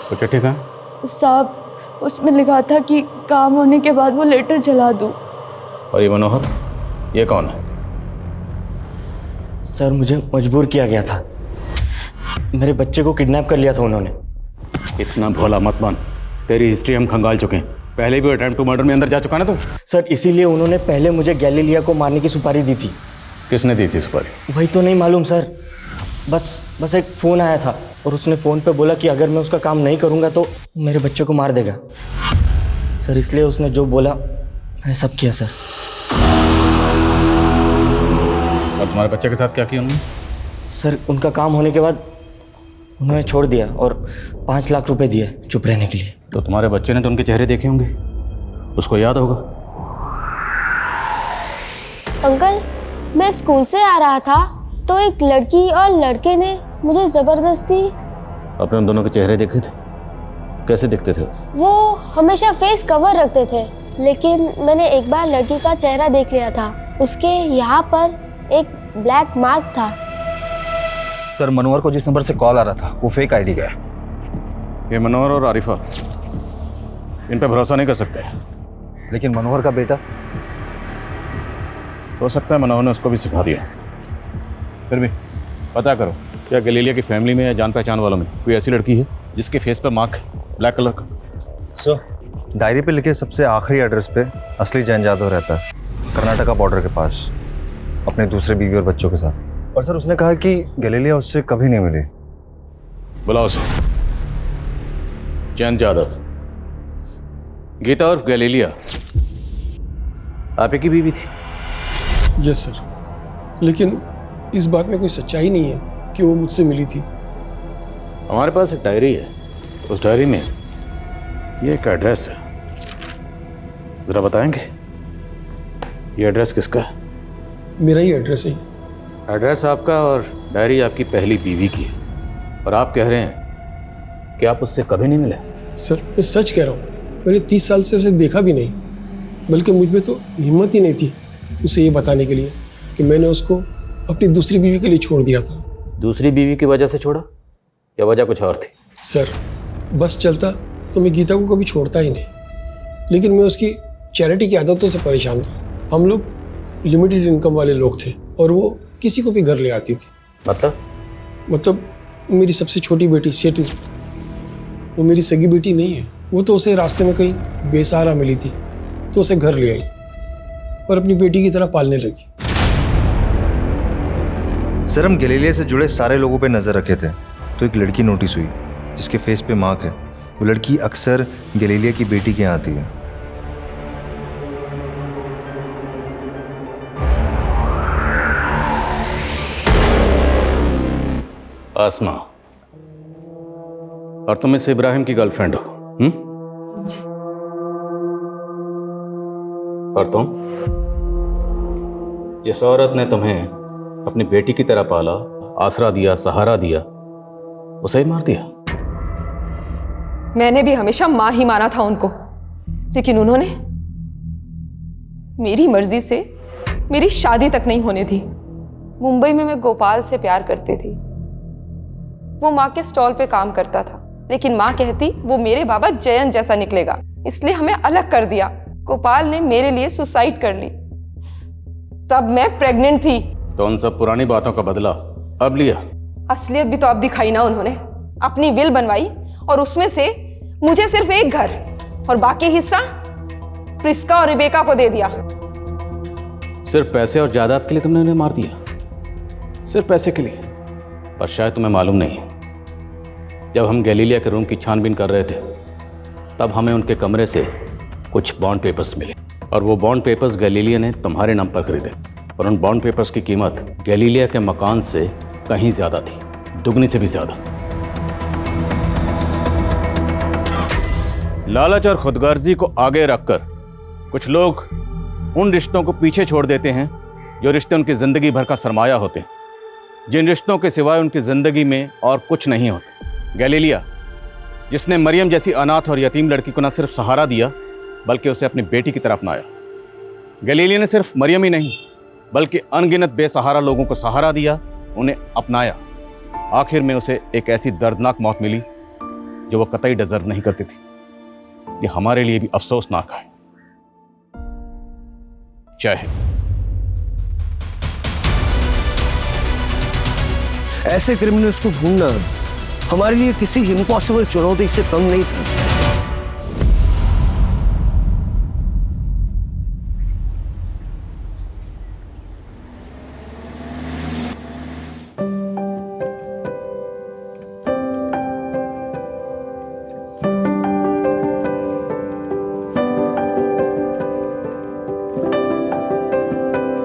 तो चिट्ठी कहाँ? साहब, उसमें लिखा था कि काम होने के बाद वो लेटर जला दूं। और ये मनोहर, ये कौन है? सर, मुझे मजबूर किया गया था। मेरे बच्चे को किडनैप कर लिया था उन्होंने। इतना भोला मत बन, तेरी हिस्ट्री हम खंगाल चुके हैं। पहले भी अटेम्प्ट टू मर्डर में अंदर जा चुका ना तू? सर, इसीलिए उन्होंने पहले मुझे गैलीलिया को मारने की सुपारी दी थी। किसने दी थी सुपारी? वही तो नहीं मालूम सर। बस एक फ़ोन आया था और उसने फ़ोन पे बोला कि अगर मैं उसका काम नहीं करूँगा तो मेरे बच्चे को मार देगा। सर, इसलिए उसने जो बोला मैंने सब किया सर। और तुम्हारे बच्चे के साथ क्या किया उन्होंने? सर, उनका काम होने के बाद उन्होंने छोड़ दिया और 5 लाख रुपए दिए चुप रहने के लिए। तो तुम्हारे बच्चे ने तो उनके चेहरे देखे होंगे, उसको याद होगा। अंकल, मैं स्कूल से आ रहा था तो एक लड़की और लड़के ने मुझे जबरदस्ती। अपने उन दोनों के चेहरे देखे थे? कैसे दिखते थे? वो हमेशा फेस कवर रखते थे, लेकिन मैंने एक बार लड़की का चेहरा देख लिया था। उसके यहाँ पर एक ब्लैक मार्क था। सर, मनोहर को जिस नंबर से कॉल आ रहा था वो फेक आईडी का है। ये मनोहर और आरिफा, इन पे भरोसा नहीं कर सकते। लेकिन मनोहर का बेटा? हो सकता है मनोहर ने उसको भी सिखा दिया। फिर भी पता करो, क्या गैलीलिया की फैमिली में या जान पहचान वालों में कोई ऐसी लड़की है जिसके फेस पे मार्क है ब्लैक कलर का? सर, डायरी पे लिखे सबसे आखिरी एड्रेस पे असली जयंत जाधव रहता है, कर्नाटका बॉर्डर के पास, अपने दूसरे बीवी और बच्चों के साथ। और सर, उसने कहा कि गैलीलिया उससे कभी नहीं मिली। बुलाओ उसे। जयंत जाधव, गीता और गैलीलिया आप ही की बीवी थी? यस सर, लेकिन इस बात में कोई सच्चाई नहीं है कि वो मुझसे मिली थी। हमारे पास एक डायरी है, उस डायरी में ये एक एड्रेस है, जरा बताएंगे ये एड्रेस किसका है? मेरा ही एड्रेस है। एड्रेस आपका और डायरी आपकी पहली बीवी की है, और आप कह रहे हैं कि आप उससे कभी नहीं मिले? सर, मैं सच कह रहा हूँ, मैंने 30 साल से उसे देखा भी नहीं, बल्कि मुझ में तो हिम्मत ही नहीं थी उसे ये बताने के लिए कि मैंने उसको अपनी दूसरी बीवी के लिए छोड़ दिया था। दूसरी बीवी की वजह से छोड़ा या वजह कुछ और थी? सर, बस चलता तो मैं गीता को कभी छोड़ता ही नहीं, लेकिन मैं उसकी चैरिटी की आदतों से परेशान था। हम लोग लिमिटेड इनकम वाले लोग थे और वो किसी को भी घर ले आती थी। मतलब मेरी सबसे छोटी बेटी सेतु, वो मेरी सगी बेटी नहीं है। वो तो उसे रास्ते में कहीं बेसहारा मिली थी तो उसे घर ले आई और अपनी बेटी की तरह पालने लगी। सर, हम गैलीलिया से जुड़े सारे लोगों पे नजर रखे थे तो एक लड़की नोटिस हुई जिसके फेस पे मार्क है। वो लड़की अक्सर गैलीलिया की बेटी के यहाँ आती है। आसमा, और तुम इस इब्राहिम की गर्लफ्रेंड हो? और तुम, जिस औरत ने तुम्हें अपनी बेटी की तरह पाला, आसरा दिया, सहारा दिया, उसे ही मार दिया। मैंने भी हमेशा माँ ही माना था उनको, लेकिन उन्होंने मेरी मर्जी से मेरी शादी तक नहीं होने दी। मुंबई में मैं गोपाल से प्यार करती थी। वो माँ के स्टॉल पे काम करता था, लेकिन माँ कहती वो मेरे बाबा जयंत जैसा निकलेगा, इसलिए हमें अलग कर दिया। गोपाल ने मेरे लिए सुसाइड कर ली। तब मैं प्रेग्नेंट थी। तो उन सब पुरानी बातों का बदला अब लिया? असलियत भी तो अब दिखाई ना उन्होंने। अपनी विल बनवाई और उसमें से मुझे सिर्फ एक घर और बाकी हिस्सा प्रिस्का और रिबेका को दे दिया। सिर्फ पैसे और जायदाद के लिए तुमने उन्हें मार दिया? सिर्फ पैसे के लिए? पर शायद तुम्हें मालूम नहीं, जब हम गैलीलिया के रूम की छानबीन कर रहे थे तब हमें उनके कमरे से कुछ बॉन्ड पेपर्स मिले, और वो बॉन्ड पेपर्स गैलीलिया ने तुम्हारे नाम पर खरीदे, और उन बॉन्ड पेपर्स की कीमत गैलीलिया के मकान से कहीं ज्यादा थी, दुगनी से भी ज्यादा। लालच और खुदगर्जी को आगे रखकर कुछ लोग उन रिश्तों को पीछे छोड़ देते हैं जो रिश्ते उनकी जिंदगी भर का सरमाया होते हैं, जिन रिश्तों के सिवाय उनकी जिंदगी में और कुछ नहीं होता। गैलीलिया, जिसने मरियम जैसी अनाथ और यतीम लड़की को न सिर्फ सहारा दिया बल्कि उसे अपनी बेटी की तरफ अपनाया। गैलीलिया ने सिर्फ मरियम ही नहीं बल्कि अनगिनत बेसहारा लोगों को सहारा दिया, उन्हें अपनाया। आखिर में उसे एक ऐसी दर्दनाक मौत मिली जो वो कतई डिजर्व नहीं करती थी। ये हमारे लिए भी अफसोसनाक है। जय हिंद। ऐसे क्रिमिनल्स को ढूंढना हमारे लिए किसी इम्पॉसिबल चुनौती से कम नहीं था।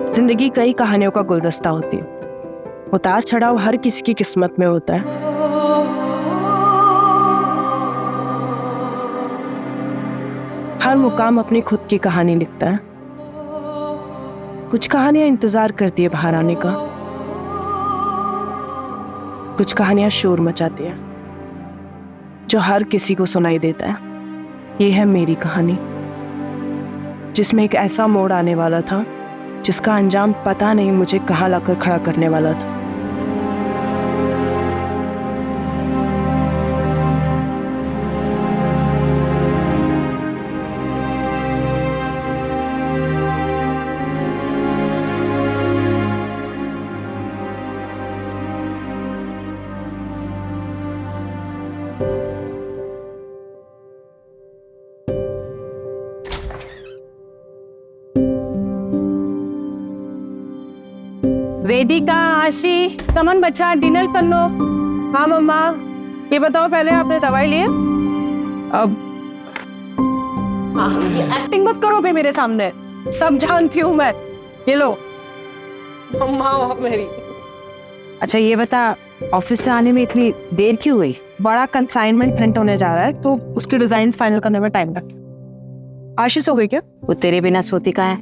जिंदगी कई कहानियों का गुलदस्ता होती है। उतार चढ़ाव हर किसी की किस्मत में होता है। हर मुकाम अपनी खुद की कहानी लिखता है। कुछ कहानियां इंतजार करती है बाहर आने का, कुछ कहानियां शोर मचाती है जो हर किसी को सुनाई देता है। ये है मेरी कहानी, जिसमें एक ऐसा मोड़ आने वाला था जिसका अंजाम पता नहीं मुझे कहाँ लाकर खड़ा करने वाला था। वेदिका, आशी, कमन बच्चा, डिनर कर लो। हाँ मम्मा, ये बताओ पहले आपने दवाई ली है? अब एक्टिंग मत करो फिर मेरे सामने, सब जानती हूँ मैं। ये लो मम्मा मेरी। अच्छा ये बता, ऑफिस से आने में इतनी देर क्यों हुई? बड़ा कंसाइनमेंट प्रिंट होने जा रहा है तो उसके डिजाइन फाइनल करने में टाइम लगा। आशीष हो गई क्या? वो तेरे बिना सोती का है।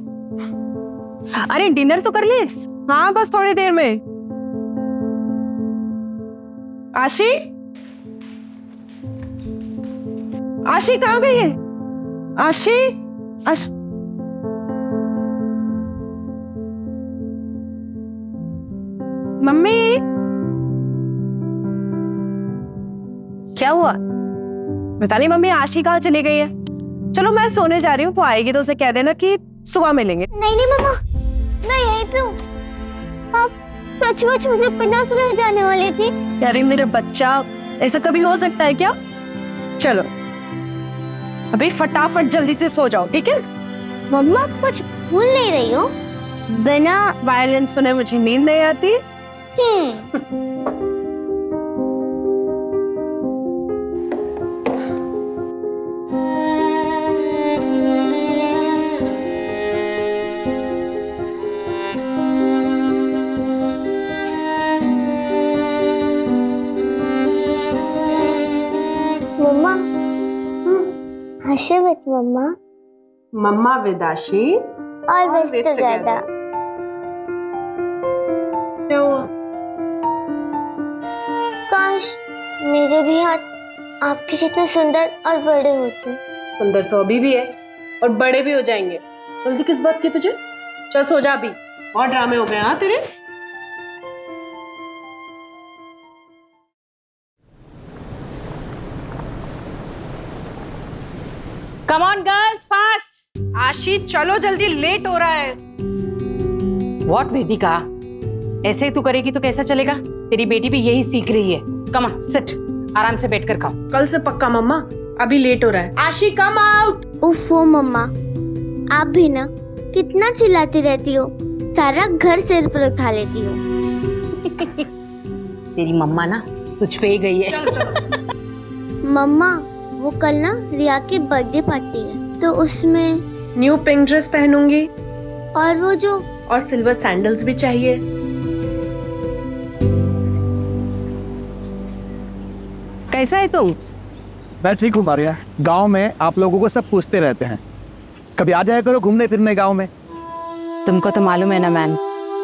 अरे डिनर तो कर ले। हाँ बस थोड़ी देर में। आशी, आशी कहाँ गई है? आशी, मम्मी क्या हुआ? बता नहीं मम्मी, आशी कहाँ चली गई है? चलो मैं सोने जा रही हूँ, वो आएगी तो उसे कह देना कि सुबह मिलेंगे। नहीं नहीं मम्मा, मैं यहीं पे हूँ। कुछ मुझे पता सुना जाने वाली थी। अरे मेरा बच्चा, ऐसा कभी हो सकता है क्या? चलो अभी फटाफट जल्दी से सो जाओ, ठीक है? मम्मा कुछ भूल नहीं रही हो? बिना वायलिन सुने मुझे नींद नहीं आती। मम्मा हंसे मत मम्मा। मम्मा विदाशी Always together. काश मेरे भी हाथ आपके जितने सुंदर और बड़े होते। सुंदर तो अभी भी है और बड़े भी हो जाएंगे। जल्दी किस बात की तुझे? चल सो जा अभी, बहुत ड्रामे हो गए हाँ तेरे। Come on girls, fast. आशी चलो जल्दी, लेट हो रहा है। व्हाट वेदिका, ऐसे ही तू करेगी तो कैसा चलेगा? तेरी बेटी भी यही सीख रही है। कम ऑन सिट, आराम से बैठकर खाओ। कल से पक्का मम्मा, अभी लेट हो रहा है। आशी कम आउट। उफ़ो मम्मा, आप भी ना कितना चिल्लाती रहती हो, सारा घर सिर पर उठा लेती हो। तेरी मम्मा ना तुझ पे ही गई है। मम्मा वो कल ना रिया की बर्थडे पार्टी है, तो उसमें न्यू पिंक ड्रेस पहनूंगी और वो जो और सिल्वर सैंडल्स भी चाहिए। कैसा है तुम? मैं ठीक हूँ मारिया। गांव में आप लोगों को सब पूछते रहते हैं, कभी आ जाया करो घूमने फिरने गांव में। तुमको तो मालूम है ना मैन,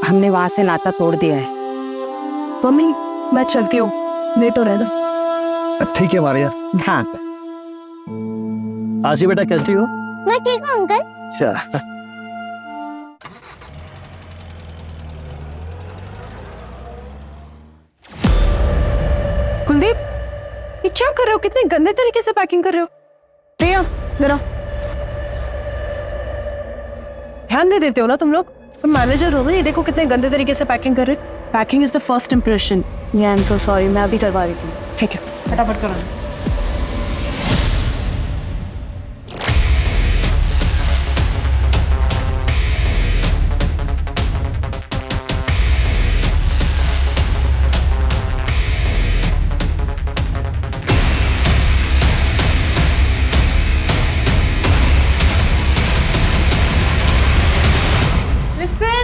हमने वहां से नाता तोड़ दिया है। मम्मी मैं चलती हूँ, लेट हो रहा है। ठीक है मारिया। हाँ आशी बेटा कैसी हो? मैं ठीक हूँ अंकल। अच्छा कुलदीप, ये क्या कर रहे हो? कितने गंदे तरीके से पैकिंग कर रहे हो। प्रिया जरा ध्यान नहीं देते हो ना तुम लोग? तुम मैनेजर हो ना, ये देखो कितने गंदे तरीके से पैकिंग कर रहे हो। Packing is the first impression. I am so sorry, मैं अभी करवा रही थी। ठीक है फटाफट करो।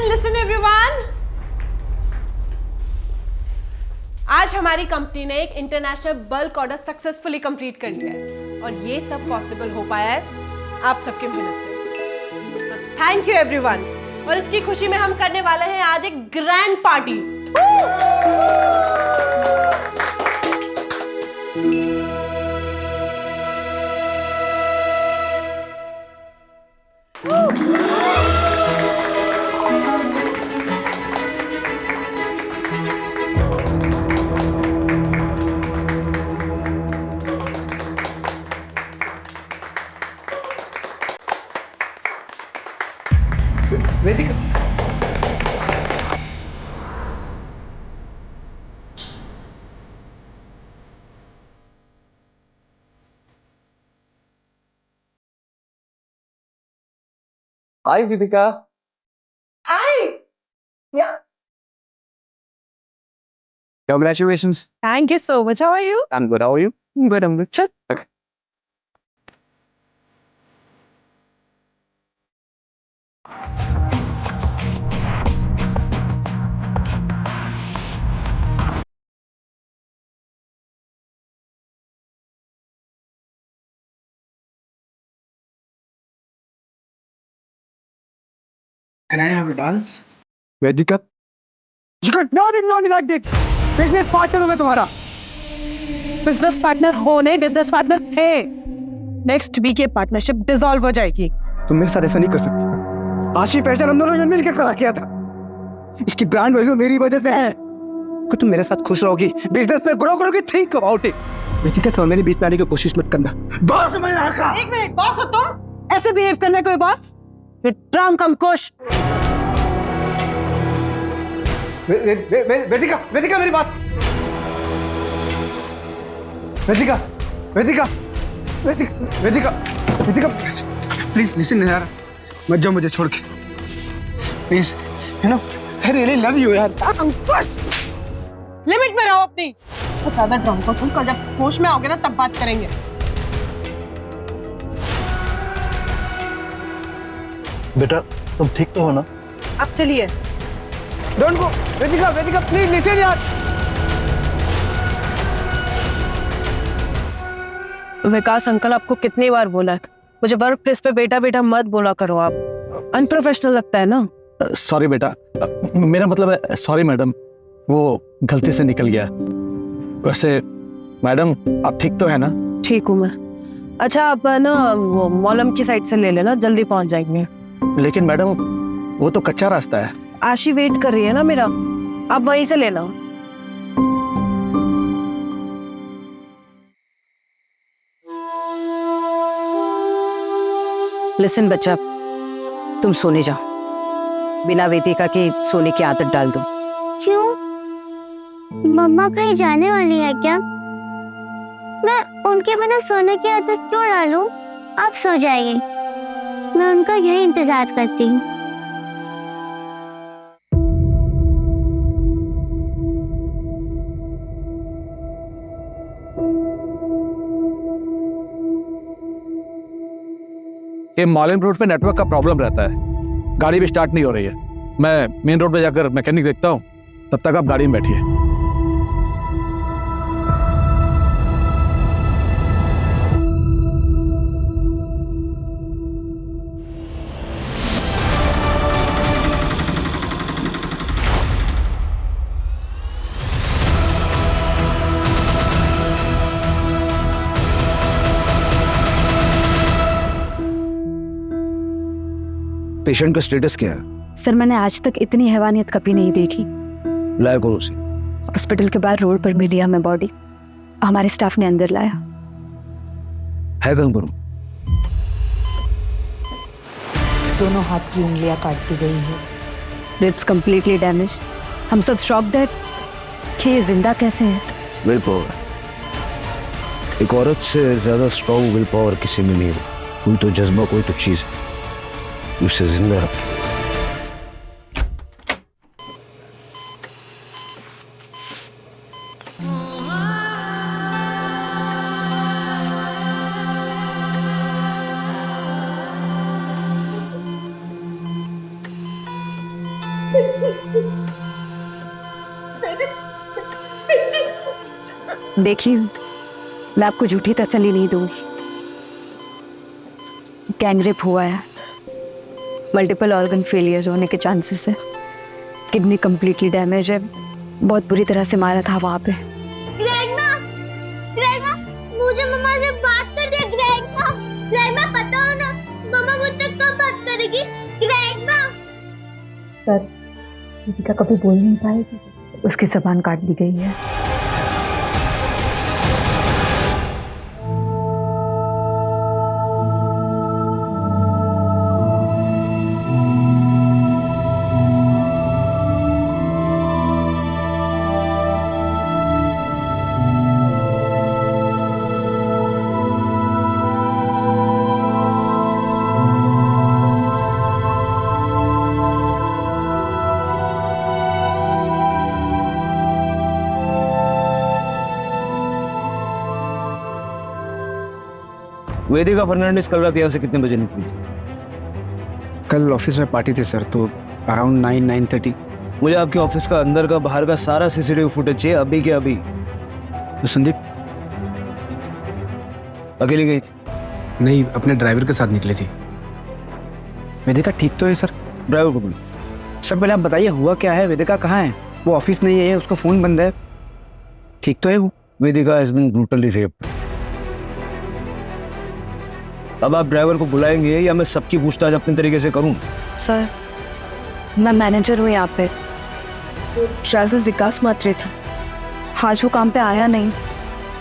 Listen everyone, आज हमारी कंपनी ने एक international bulk order successfully complete कर लिया है और ये सब पॉसिबल हो पाया है आप सबके मेहनत से। So thank you everyone. और इसकी खुशी में हम करने वाले हैं आज एक ग्रैंड पार्टी। वेदिका हाय वेदिका। हाय। या Congratulations. Thank you so much. How are you? I'm good. How are you? Good, I'm good. चल Okay. Can I have a dance? Vedika You could not ignore me like this. Business partner हूँ मैं तुम्हारा। बिजनेस पार्टनर हो नहीं, बिजनेस पार्टनर थे। नेक्स्ट वीक ये पार्टनरशिप डिसॉल्व हो जाएगी। तुम मेरे साथ ऐसा नहीं कर सकती। आशी फैशन हम दोनों ने मिलकर खड़ा किया था। इसकी ब्रांड वैल्यू मेरी वजह से है। कि तुम मेरे साथ खुश रहोगी, बिजनेस में ग्रो करोगी, थिंक अबाउट इट। वेदिका तुम मेरे बीच में आने की कोशिश मत करना। बॉस मैं यहाँ का। एक मिनट, बॉस हो तुम? ऐसे बिहेव करना कोई बॉस? ट्रंक हम खुश। वेदिका, वेदिका मेरी बात। वेदिका, वेदिका, वेदिका, वेदिका, प्लीज लिसन यार, मत जाओ मुझे छोड़ के, please, you know I really love you यार। लिमिट में रहो अपनी। ज्यादा ड्रामा को तुम कल जब होश में आओगे ना तब बात करेंगे। बेटा तुम ठीक तो हो ना? अब चलिए। Don't go, Vedika, Vedika please listen यार। विकास अंकल आपको कितनी बार बोला है मुझे वर्क प्लेस पे बेटा बेटा मत बोला करो, आप अनप्रोफेशनल लगता है ना। सॉरी बेटा, मेरा मतलब है सॉरी मैडम, वो गलती से निकल गया। वैसे मैडम आप ठीक तो है ना? ठीक हूँ मैं। अच्छा आप ना वो मॉलम की साइड से ले लेना, जल्दी पहुंच जाएंगे। लेकिन मैडम वो तो कच्चा रास्ता है। आशी वेट कर रही है ना मेरा, आप वहीं से लेना। लिसन बच्चा, तुम सोने जाओ, बिना वेदिका के सोने की आदत डाल दो। क्यों? मम्मा कहीं जाने वाली है क्या? मैं उनके बिना सोने की आदत क्यों डालूं? आप सो जाएंगे, मैं उनका यही इंतजार करती हूँ। ये मॉलम रोड पे नेटवर्क का प्रॉब्लम रहता है, गाड़ी भी स्टार्ट नहीं हो रही है। मैं मेन रोड पे जाकर मैकेनिक देखता हूँ, तब तक आप गाड़ी में बैठिए। पेशेंट का स्टेटस क्या है? सर मैंने आज तक इतनी हैवानियत कभी नहीं देखी। लाया कौन उसे? हॉस्पिटल के बाहर रोड पर मिली हमें बॉडी, हमारे स्टाफ ने अंदर लाया। है कहाँ पर? दोनों हाथ की उंगलियां काट दी गई है, रिब्स कंप्लीटली डैमेज। हम सब शॉक्ड है कि ये जिंदा कैसे है। विल पावर, एक औरत से ज्यादा स्ट्रॉन्ग विल पावर किसी में नहीं है। कोई तो जज्बा, कोई तो चीज उसे जिंदा रखे। देखिए मैं आपको झूठी तसल्ली नहीं दूंगी, गैंगरेप हुआ है, मल्टीपल ऑर्गन फेलियर होने के चांसेस है, किडनी कंप्लीटली डैमेज है, बहुत बुरी तरह से मारा था वहाँ पे। ग्रेगमा, ग्रेगमा, मुझे मम्मा से बात कर दे। ग्रेगमा, ग्रेगमा पता हो ना मम्मा मुझसे कब बात करेगी? ग्रेगमा। सर दीपिका कभी बोल नहीं पाएगी, उसकी जबान काट दी गई है। वेदिका फर्नांडिस कल रात यहाँ से कितने बजे निकली थी? कल ऑफिस में पार्टी थी सर, तो अराउंड 9-9:30। मुझे आपके ऑफिस का अंदर का बाहर का सारा सीसीटीवी फुटेज चाहिए, अभी के अभी। तो संदीप अकेली गई थी? नहीं, अपने ड्राइवर के साथ निकली थी। वेदिका ठीक तो है सर? ड्राइवर को बोलो। सर पहले आप बताइए हुआ क्या है, वेदिका कहाँ है? वो ऑफिस नहीं है, उसका फोन बंद है, ठीक तो है वो? वेदिका हैज बीन ब्रूटली रेप्ड। अब आप ड्राइवर को बुलाएंगे या मैं सबकी पूछताछ अपने तरीके से करूं? सर मैं मैनेजर हूँ यहाँ पे, ड्राइवर विकास मात्रे था, आज वो काम पे आया नहीं,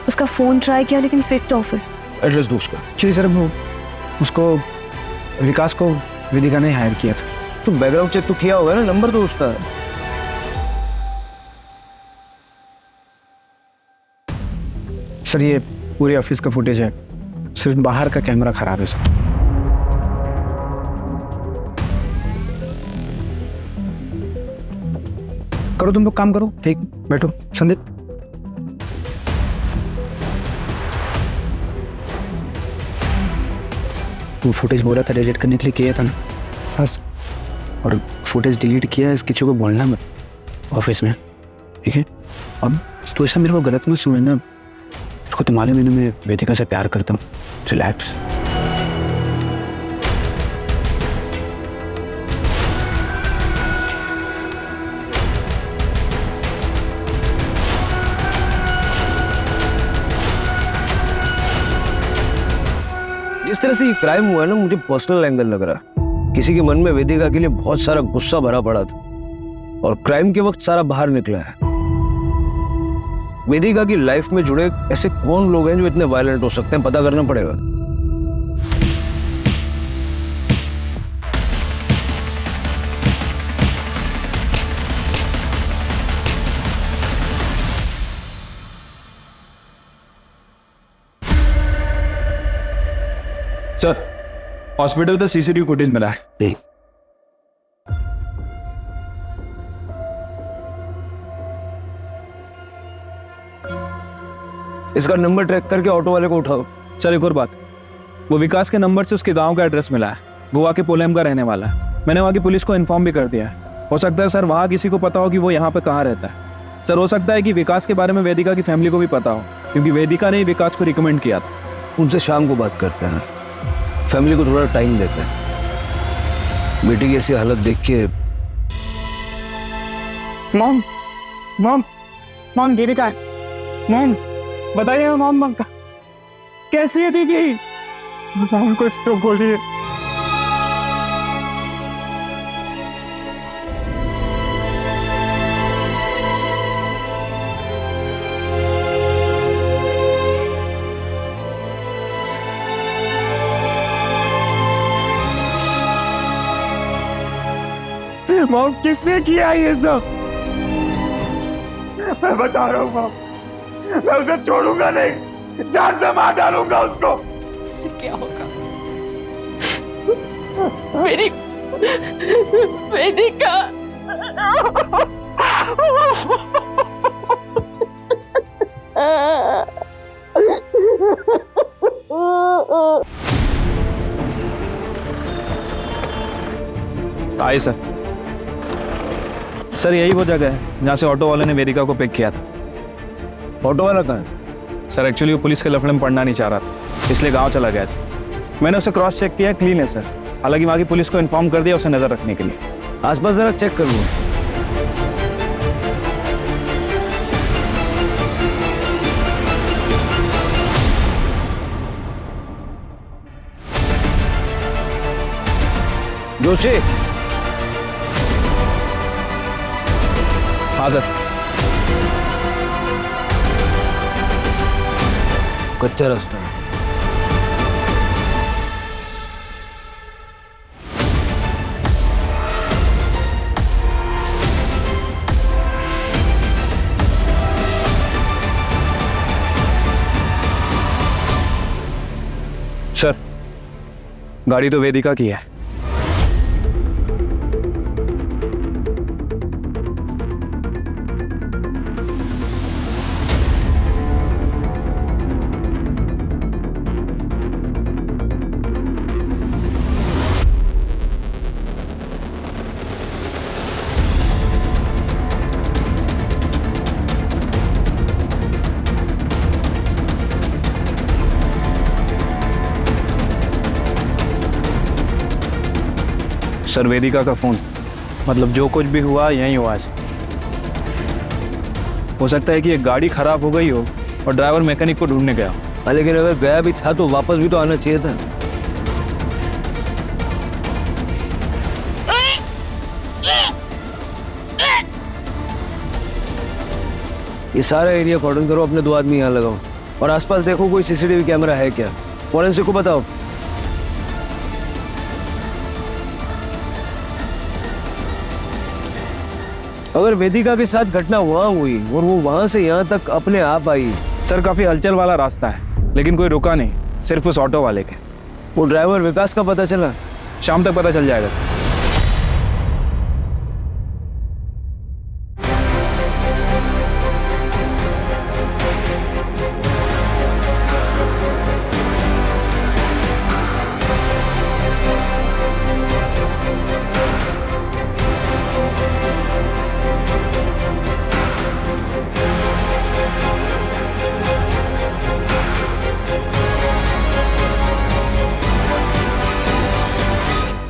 उसका फोन ट्राई किया लेकिन स्विच ऑफ है। एड्रेस दो उसका। जी सर, वो उसको विकास को वेदिका ने हायर किया था। तो बैकग्राउंड चेक तो किया होगा ना, नंबर तो उसका। सर ये पूरे ऑफिस का फुटेज है, सिर्फ बाहर का कैमरा खराब है सर। करो तुम लोग काम करो, ठीक बैठो। संदीप वो फुटेज बोला था डिलीट करने के लिए, किया था ना? बस। और फुटेज डिलीट किया है, इस किसी को बोलना मत ऑफिस में, ठीक है? अब तो ऐसा मेरे को गलत मत समझना, उसको तो मालूम है मैं वेदिका से प्यार करता हूँ। रिलैक्स। जिस तरह से ये क्राइम हुआ है ना, मुझे पर्सनल एंगल लग रहा है। किसी के मन में वेदिका के लिए बहुत सारा गुस्सा भरा पड़ा था और क्राइम के वक्त सारा बाहर निकला है। वेदिका की लाइफ में जुड़े ऐसे कौन लोग हैं जो इतने वायलेंट हो सकते हैं, पता करना पड़ेगा। सर हॉस्पिटल का सीसीटीवी फुटेज मिला है। ठीक। इसका नंबर ट्रैक करके ऑटो वाले को उठाओ। सर एक और बात, वो विकास के नंबर से उसके गांव का एड्रेस मिला है, गोवा के पोलेम का रहने वाला है। मैंने वहाँ की पुलिस को इन्फॉर्म भी कर दिया है। हो सकता है सर वहाँ किसी को पता हो कि वो यहाँ पे कहाँ रहता है। सर हो सकता है कि विकास के बारे में वेदिका की फैमिली को भी पता हो, क्योंकि वेदिका ने ही विकास को रिकमेंड किया था। उनसे शाम को बात करते हैं, फैमिली को थोड़ा टाइम देते हैं। बेटी की ऐसी हालत देख के मॉम मॉम मॉम वेदिका, मॉम बताइए मॉम कैसी है दीदी? मॉम कुछ तो बोलिए। मॉम किसने किया ये सब? मैं बता रहा हूँ मॉम, मैं उसे छोड़ूंगा नहीं, जान से मार डालूंगा उसको। इससे क्या होगा? मेरी वेदिका। आइए सर। सर यही वो जगह है जहाँ से ऑटो वाले ने वेदिका को पिक किया था। ऑटो वाला कहाँ है? सर एक्चुअली वो पुलिस के लफड़े में पढ़ना नहीं चाह रहा था, इसलिए गांव चला गया सर। मैंने उसे क्रॉस चेक किया, क्लीन है सर। हालांकि वहाँ की पुलिस को इन्फॉर्म कर दिया उसे नजर रखने के लिए। आसपास जरा चेक कर लो। जोशी। हाँ सर। कच्चा रास्ता है। सर गाड़ी तो वेदिका की है। सर वेदिका का फोन, मतलब जो कुछ भी हुआ यहीं हुआ है। हो सकता है कि एक गाड़ी खराब हो गई हो और ड्राइवर मैकेनिक को ढूंढने गया हो। लेकिन अगर गया भी था तो वापस भी तो आना चाहिए था। ये सारा एरिया कॉर्डन करो, अपने 2 आदमी यहाँ लगाओ और आसपास देखो कोई सीसीटीवी कैमरा है क्या। फॉरेंसिक को बताओ। अगर वेदिका के साथ घटना वहां हुई और वो वहां से यहाँ तक अपने आप आई, सर काफी हलचल वाला रास्ता है, लेकिन कोई रुका नहीं, सिर्फ उस ऑटो वाले के। वो ड्राइवर विकास का पता चला? शाम तक पता चल जाएगा सर।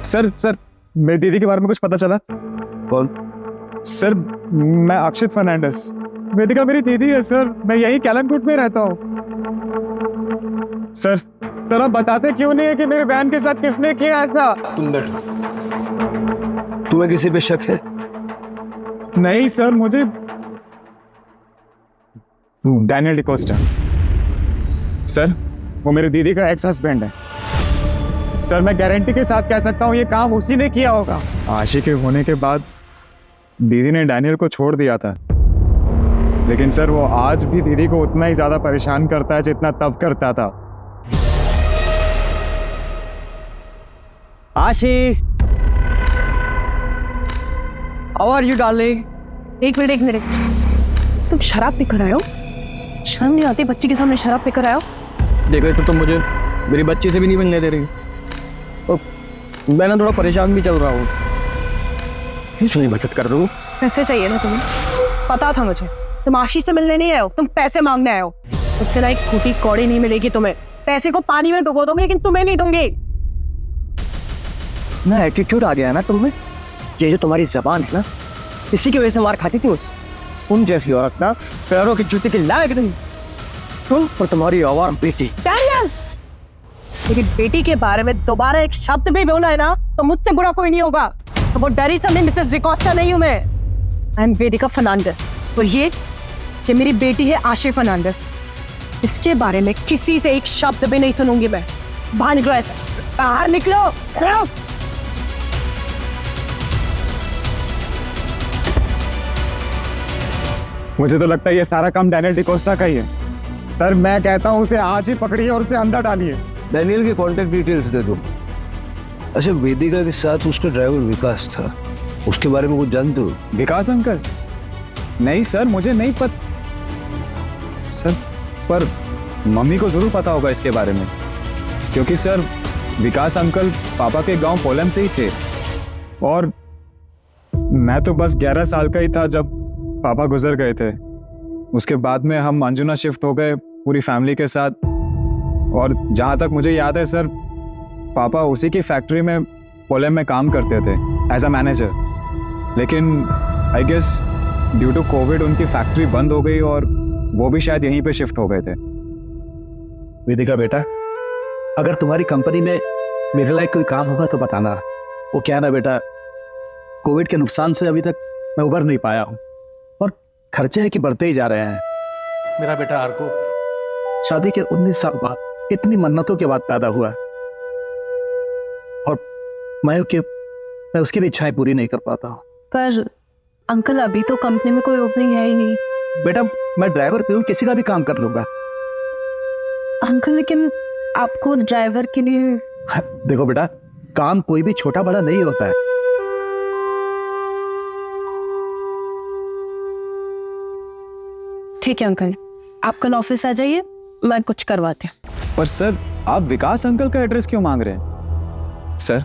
सर मेरी दीदी के बारे में कुछ पता चला? कौन? सर मैं अक्षित फर्नांडिस, वेदिका मेरी दीदी है सर, मैं यही कैलमकोट में रहता हूँ। सर आप बताते क्यों नहीं है कि मेरे बहन के साथ किसने किया ऐसा? तुम बैठो। तुम्हें किसी पे शक है? नहीं सर, मुझे डैनियल डिकोस्टा, सर वो मेरी दीदी का एक्स हस्बैंड है। सर मैं गारंटी के साथ कह सकता हूँ ये काम उसी ने किया होगा। आशिकी होने के बाद दीदी ने डैनियल को छोड़ दिया था, लेकिन सर वो आज भी दीदी को उतना ही ज्यादा परेशान करता है जितना तब करता था। आशी, हाउ आर यू डार्लिंग? एक मिनट, तुम शराब पीकर आए हो? शर्म नहीं आती बच्ची के सामने शराब पीकर आए हो? देखो तो तुम मुझे मेरी बच्ची से भी नहीं मिलने दे रही, और मैं ना थोड़ा परेशान भी चल रहा हूँ। इसलिए मदद कर दो। पैसे चाहिए ना तुम्हें? पता था मुझे, तुम आशीष से मिलने नहीं आए हो, तुम पैसे मांगने आए हो। उससे ना एक फूटी कौड़ी नहीं मिलेगी तुम्हें। पैसे को पानी में डुबो दोगे, लेकिन तुम्हें नहीं दूंगी। ना एटीट्यूड आ गया है ना तुम्हें, ये जो तुम्हारी जबान है ना, इसी की वजह से मार खाती थी तुम जैसी औरत ना पैरों की जूती की लायक नहीं, तुम और तुम्हारी आवार बेटी। डैनियल, मेरी बेटी के बारे में दोबारा एक शब्द भी बोला है ना तो मुझसे बुरा कोई नहीं होगा। तो वो डरी समझे मिसेस डिकोस्टा नहीं हूं मैं, आई एम वेदिका फर्नांडिस। और ये मेरी बेटी है आशी फर्नांडिस। इसके बारे में किसी से एक शब्द भी नहीं सुनूंगी मैं। बाहर निकलो, ऐसे बाहर निकलो। मुझे तो लगता है ये सारा काम डैनियल डिकोस्टा का ही है। सर मैं कहता हूँ उसे आज ही पकड़िए और उसे अंदर डालिए। डैनियल की कॉन्टेक्ट डिटेल्स दे दो। अच्छा, वेदिका के साथ उसका ड्राइवर विकास था, उसके बारे में कुछ जानते हो? विकास अंकल? नहीं सर, मुझे नहीं पता सर, पर मम्मी को जरूर पता होगा इसके बारे में, क्योंकि सर विकास अंकल पापा के गांव पोलम से ही थे, और मैं तो बस 11 साल का ही था जब पापा गुजर गए थे। उसके बाद में हम अंजुना शिफ्ट हो गए पूरी फैमिली के साथ, और जहाँ तक मुझे याद है सर, पापा उसी की फैक्ट्री में पोलम में काम करते थे एज अ मैनेजर। लेकिन I guess due to covid उनकी फैक्ट्री बंद हो गई और वो भी शायद यहीं पे शिफ्ट हो गए थे। वेदिका बेटा, अगर तुम्हारी कंपनी में मेरे लायक कोई काम होगा तो बताना। वो क्या ना बेटा, कोविड के नुकसान से अभी तक मैं उबर नहीं पाया हूँ, और खर्चे हैं कि बढ़ते ही जा रहे हैं। मेरा बेटा आर्को शादी के 19 साल बाद इतनी मन्नतों के बाद पैदा हुआ, और मैं उसकी भी इच्छाएं पूरी नहीं कर पाता हूँ। पर अंकल, अभी तो कंपनी में कोई ओपनिंग है ही नहीं। बेटा मैं ड्राइवर पे हूँ, किसी का भी काम कर लूंगा। अंकल, लेकिन आपको ड्राइवर के लिए... देखो बेटा, काम कोई भी छोटा बड़ा नहीं होता है। ठीक है अंकल, आप कल ऑफिस आ जाइए, मैं कुछ करवाती हूँ। पर सर आप विकास अंकल का एड्रेस क्यों मांग रहे हैं? सर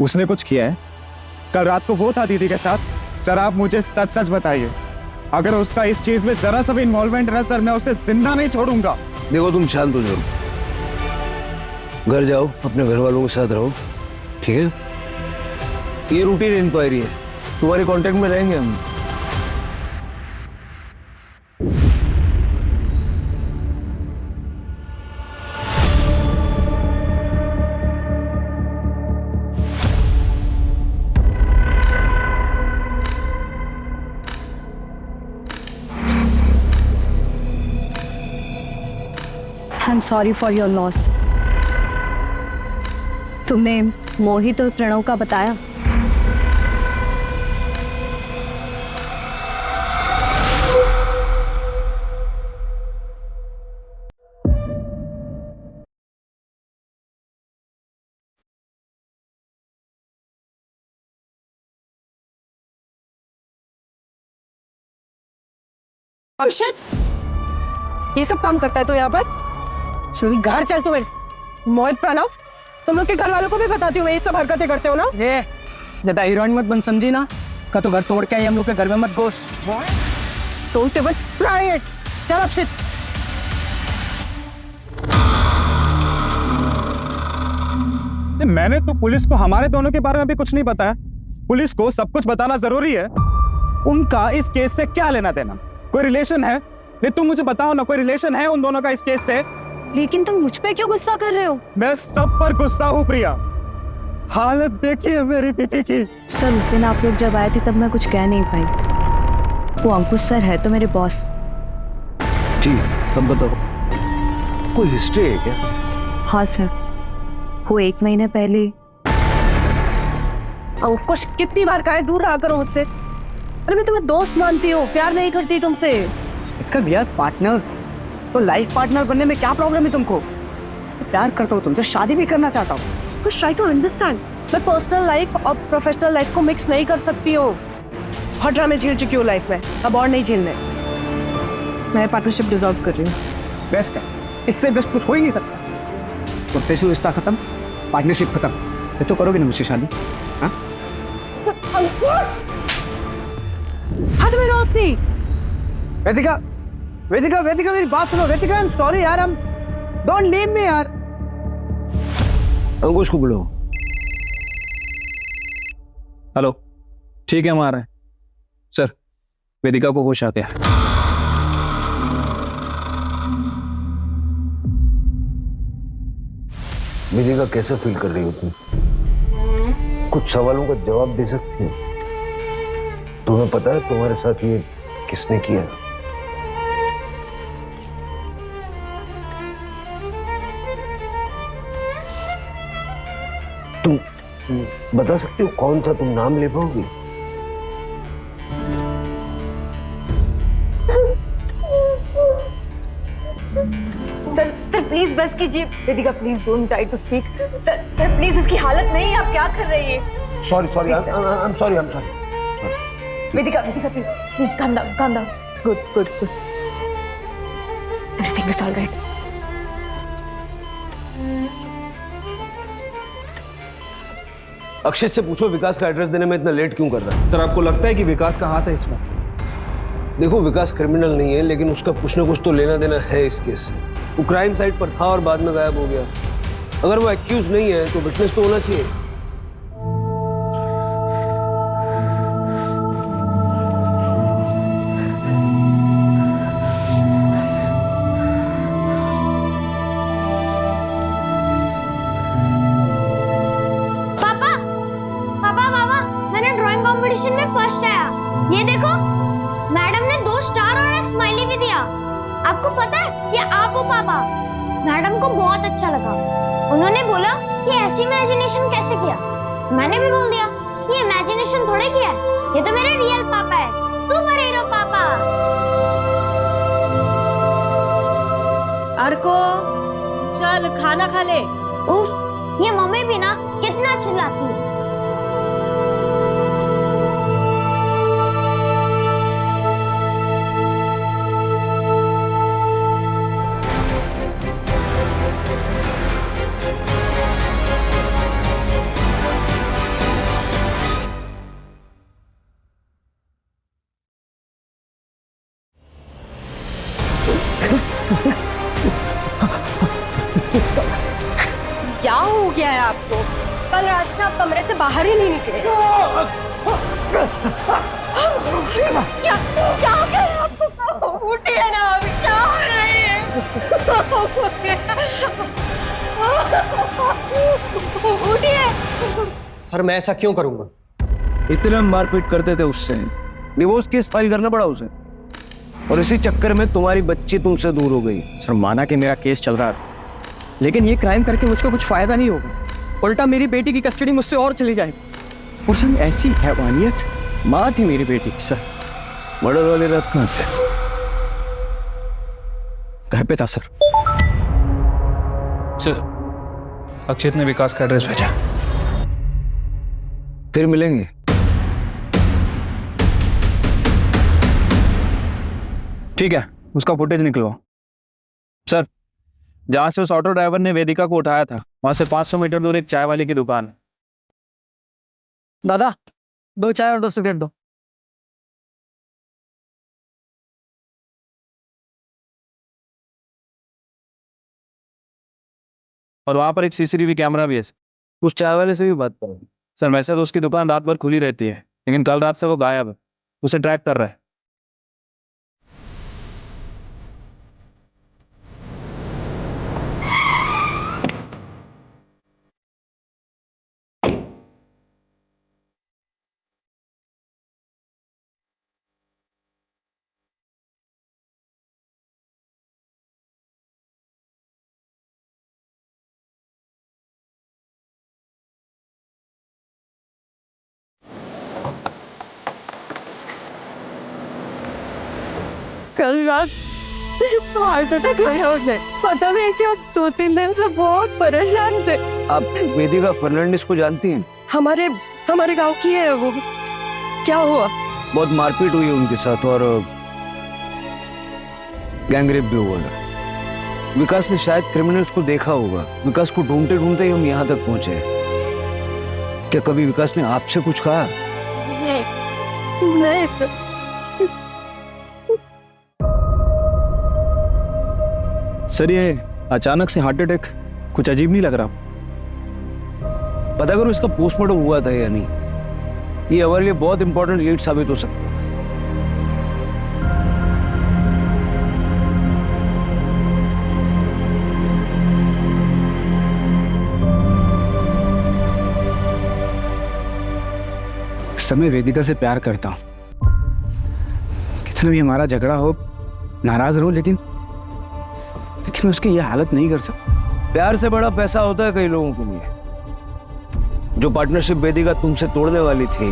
उसने कुछ किया है? कल रात को वो था दीदी के साथ। सर आप मुझे सच सच बताइए, अगर उसका इस चीज में जरा सा भी इन्वॉल्वमेंट रहा सर, मैं उसे जिंदा नहीं छोड़ूंगा। देखो तुम शांत हो जाओ, घर जाओ, अपने घर वालों के साथ रहो, ठीक है? ये रूटीन इंक्वायरी है, तुम्हारे कांटेक्ट में रहेंगे हम। I'm sorry for your loss. तुमने मोहित और प्रणव का बताया? अक्षत, ये सब काम करता है तो यहाँ पर? श्री घर चल तू मेरे से। मोहित, प्रणव, तुम लोग के घर वालों को भी बताती हूँ मैं ये सब हरकतें करते हो ना? ये ज्यादा हीरोइन मत बन, समझी ना? का तो घर तोड़ के आई, हम लोग के घर में मत घुस। तोड़ते बस प्राइवेट। चल अक्षित। मैंने तो पुलिस को हमारे दोनों के बारे में भी कुछ नहीं बताया। पुलिस को सब कुछ बताना जरूरी है। उनका इस केस से क्या लेना देना? कोई रिलेशन है? नहीं, तुम मुझे बताओ ना, कोई रिलेशन है उन दोनों का इस केस से? लेकिन तुम मुझ पे क्यों गुस्सा कर रहे हो? मैं सब पर गुस्सा हूँ प्रिया। हालत देखिए मेरी दीदी की। सर, उस दिन आप लोग जब आए थे तब मैं कुछ कह नहीं पाई। वो अंकुश सर है तो मेरे बॉस। जी, तब बताओ, कोई हिस्ट्री है क्या? हाँ सर, वो 1 महीने पहले। अंकुश, कितनी बार कहा है दूर रहा करो मुझसे। अरे मैं तुम्हें दोस्त मानती हूँ, प्यार नहीं करती तुमसे। कब यार पार्टनर्स, तो लाइफ पार्टनर बनने में क्या प्रॉब्लम है तुमको? प्यार करता हूँ तुमसे, शादी भी करना चाहता हूँ। कुछ ट्राई टू अंडरस्टैंड। मैं पर्सनल लाइफ और प्रोफेशनल लाइफ को मिक्स नहीं कर सकती हूँ। हर ड्रामे झेल चुकी हूँ लाइफ में, अब और नहीं झेलने। मैं पार्टनरशिप डिजॉल्व कर रही हूँ। बेस्ट है, इससे बेस्ट कुछ हो ही नहीं सकता। प्रोफेशनल रिश्ता खत्म, पार्टनरशिप खत्म। ये तो करोगे ना मुझसे शादी? हाँ? हाथ में रो अपनी। वेदिका, वेदिका, वेदिका, मेरी बात सुनो। वेदिका, आई एम सॉरी यार, हम डोंट लीव मी यार। अंकुश को बुलाओ। हेलो, ठीक है, हम आ रहे हैं। सर, वेदिका को होश आ गया। वेदिका कैसे फील कर रही हो तुम? कुछ सवालों का जवाब दे सकती हो? तुम्हें पता है तुम्हारे साथ ये किसने किया? तुम बता सकती हो कौन था? तुम नाम ले पाओगी? सर प्लीज बस कीजिए। Vedika please don't try to speak. Sir please, इसकी हालत नहीं है, आप क्या कर रही है? Sorry sorry, I am sorry. Vedika please calm down. Good. Everything is all right. Akshay से पूछो विकास का एड्रेस देने में इतना लेट क्यों कर रहा है? सर, आपको लगता है कि विकास का हाथ है इसमें? देखो, विकास क्रिमिनल नहीं है, लेकिन उसका कुछ ना कुछ तो लेना देना है इस केस से। वो क्राइम साइट पर था और बाद में गायब हो गया। अगर वो एक्यूज नहीं है तो विटनेस तो होना चाहिए। मैंने ड्राइंग कंपटीशन में फर्स्ट आया। ये देखो, मैडम ने 2 स्टार और एक स्माइली भी दिया। आपको पता है, ये आप हो पापा। मैडम को बहुत अच्छा लगा। उन्होंने बोला कि ऐसी इमेजिनेशन कैसे किया। मैंने भी बोल दिया ये इमेजिनेशन थोड़े किया है, ये तो मेरे रियल पापा है, सुपर हीरो पापा। अर्को, चल खाना खा ले। उफ, ये मम्मी भी ना कितना चिल्लाती है। क्या हो गया है आपको? कल रात से आप कमरे से बाहर ही नहीं निकले। क्या हो गया है आपको? उठिए ना, अभी क्या हो रही है? उठिए। सर, मैं ऐसा क्यों करूंगा? इतना मारपीट करते थे उससे, डिवोर्स केस फाइल करना पड़ा उसे, और इसी चक्कर में तुम्हारी बच्ची तुमसे दूर हो गई। सर, माना कि मेरा केस चल रहा था, लेकिन ये क्राइम करके मुझको कुछ फायदा नहीं होगा। उल्टा मेरी बेटी की कस्टडी मुझसे और चली जाएगी। और सर, ऐसी हैवानियत, माँ थी मेरी बेटी। सर, मर्डर वाली रात कहाँ थे? घर पे था सर। सर, अक्षित ने विकास का एड्रेस भेजा। फिर मिलेंगे। ठीक है, उसका फुटेज निकलवाओ। सर, जहां से उस ऑटो ड्राइवर ने वेदिका को उठाया था वहां से 500 मीटर दूर एक चाय वाले की दुकान है। दादा 2 चाय और 2 सिगरेट दो। और वहां पर एक सीसीटीवी कैमरा भी है। उस चाय वाले से भी बात करो। सर, वैसे तो उसकी दुकान रात भर खुली रहती है, लेकिन कल रात से वो गायब है। उसे ट्रैक कर रहा है। कल रात हार्ट अटैक आया उसे, पता नहीं क्या 2-3 दिन से बहुत परेशान थे। आप वेदिका फर्नांडिस को जानती हैं? हमारे गांव की है वो। क्या हुआ? बहुत मारपीट हुई है उनके साथ और गैंगरेप भी हुआ है। विकास ने शायद क्रिमिनल्स को देखा होगा। विकास को ढूंढते ढूंढते ही हम यहाँ तक पहुंचे। क्या कभी विकास ने आपसे कुछ कहा? नहीं सर। सर, ये अचानक से हार्ट अटैक कुछ अजीब नहीं लग रहा? पता करो इसका पोस्टमार्टम हुआ था या नहीं। ये हमारे लिए बहुत इंपॉर्टेंट लीड साबित हो सकता है। सर, मैं वेदिका से प्यार करता हूँ। कितना भी हमारा झगड़ा हो, नाराज रहूं, लेकिन मैं उसकी यह हालत नहीं कर सकता। प्यार से बड़ा पैसा होता है कई लोगों के लिए। जो पार्टनरशिप वेदिका तुमसे तोड़ने वाली थी,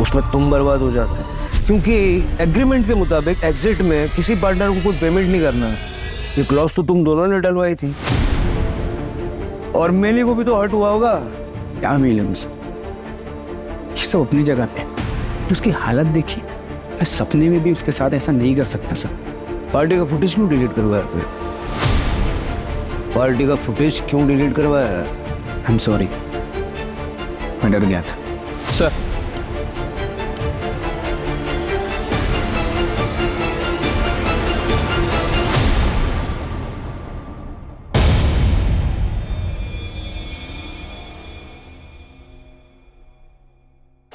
उसमें तुम बर्बाद हो जाते हैं। क्योंकि एग्रीमेंट के मुताबिक एग्जिट में किसी पार्टनर को कोई पेमेंट नहीं करना है। ये क्लॉज तो तुम दोनों ने डलवाई थी। और मेली को भी तो हर्ट हुआ होगा। क्या मिले मुझसे, ये सब अपनी जगह पे। उसकी हालत देखी, मैं सपने में भी उसके साथ ऐसा नहीं कर सकता सर। पार्टी का फुटेज क्यों डिलीट करवाया फिर? पार्टी का फुटेज क्यों डिलीट करवाया? आई एम सॉरी, मैं डर गया था सर।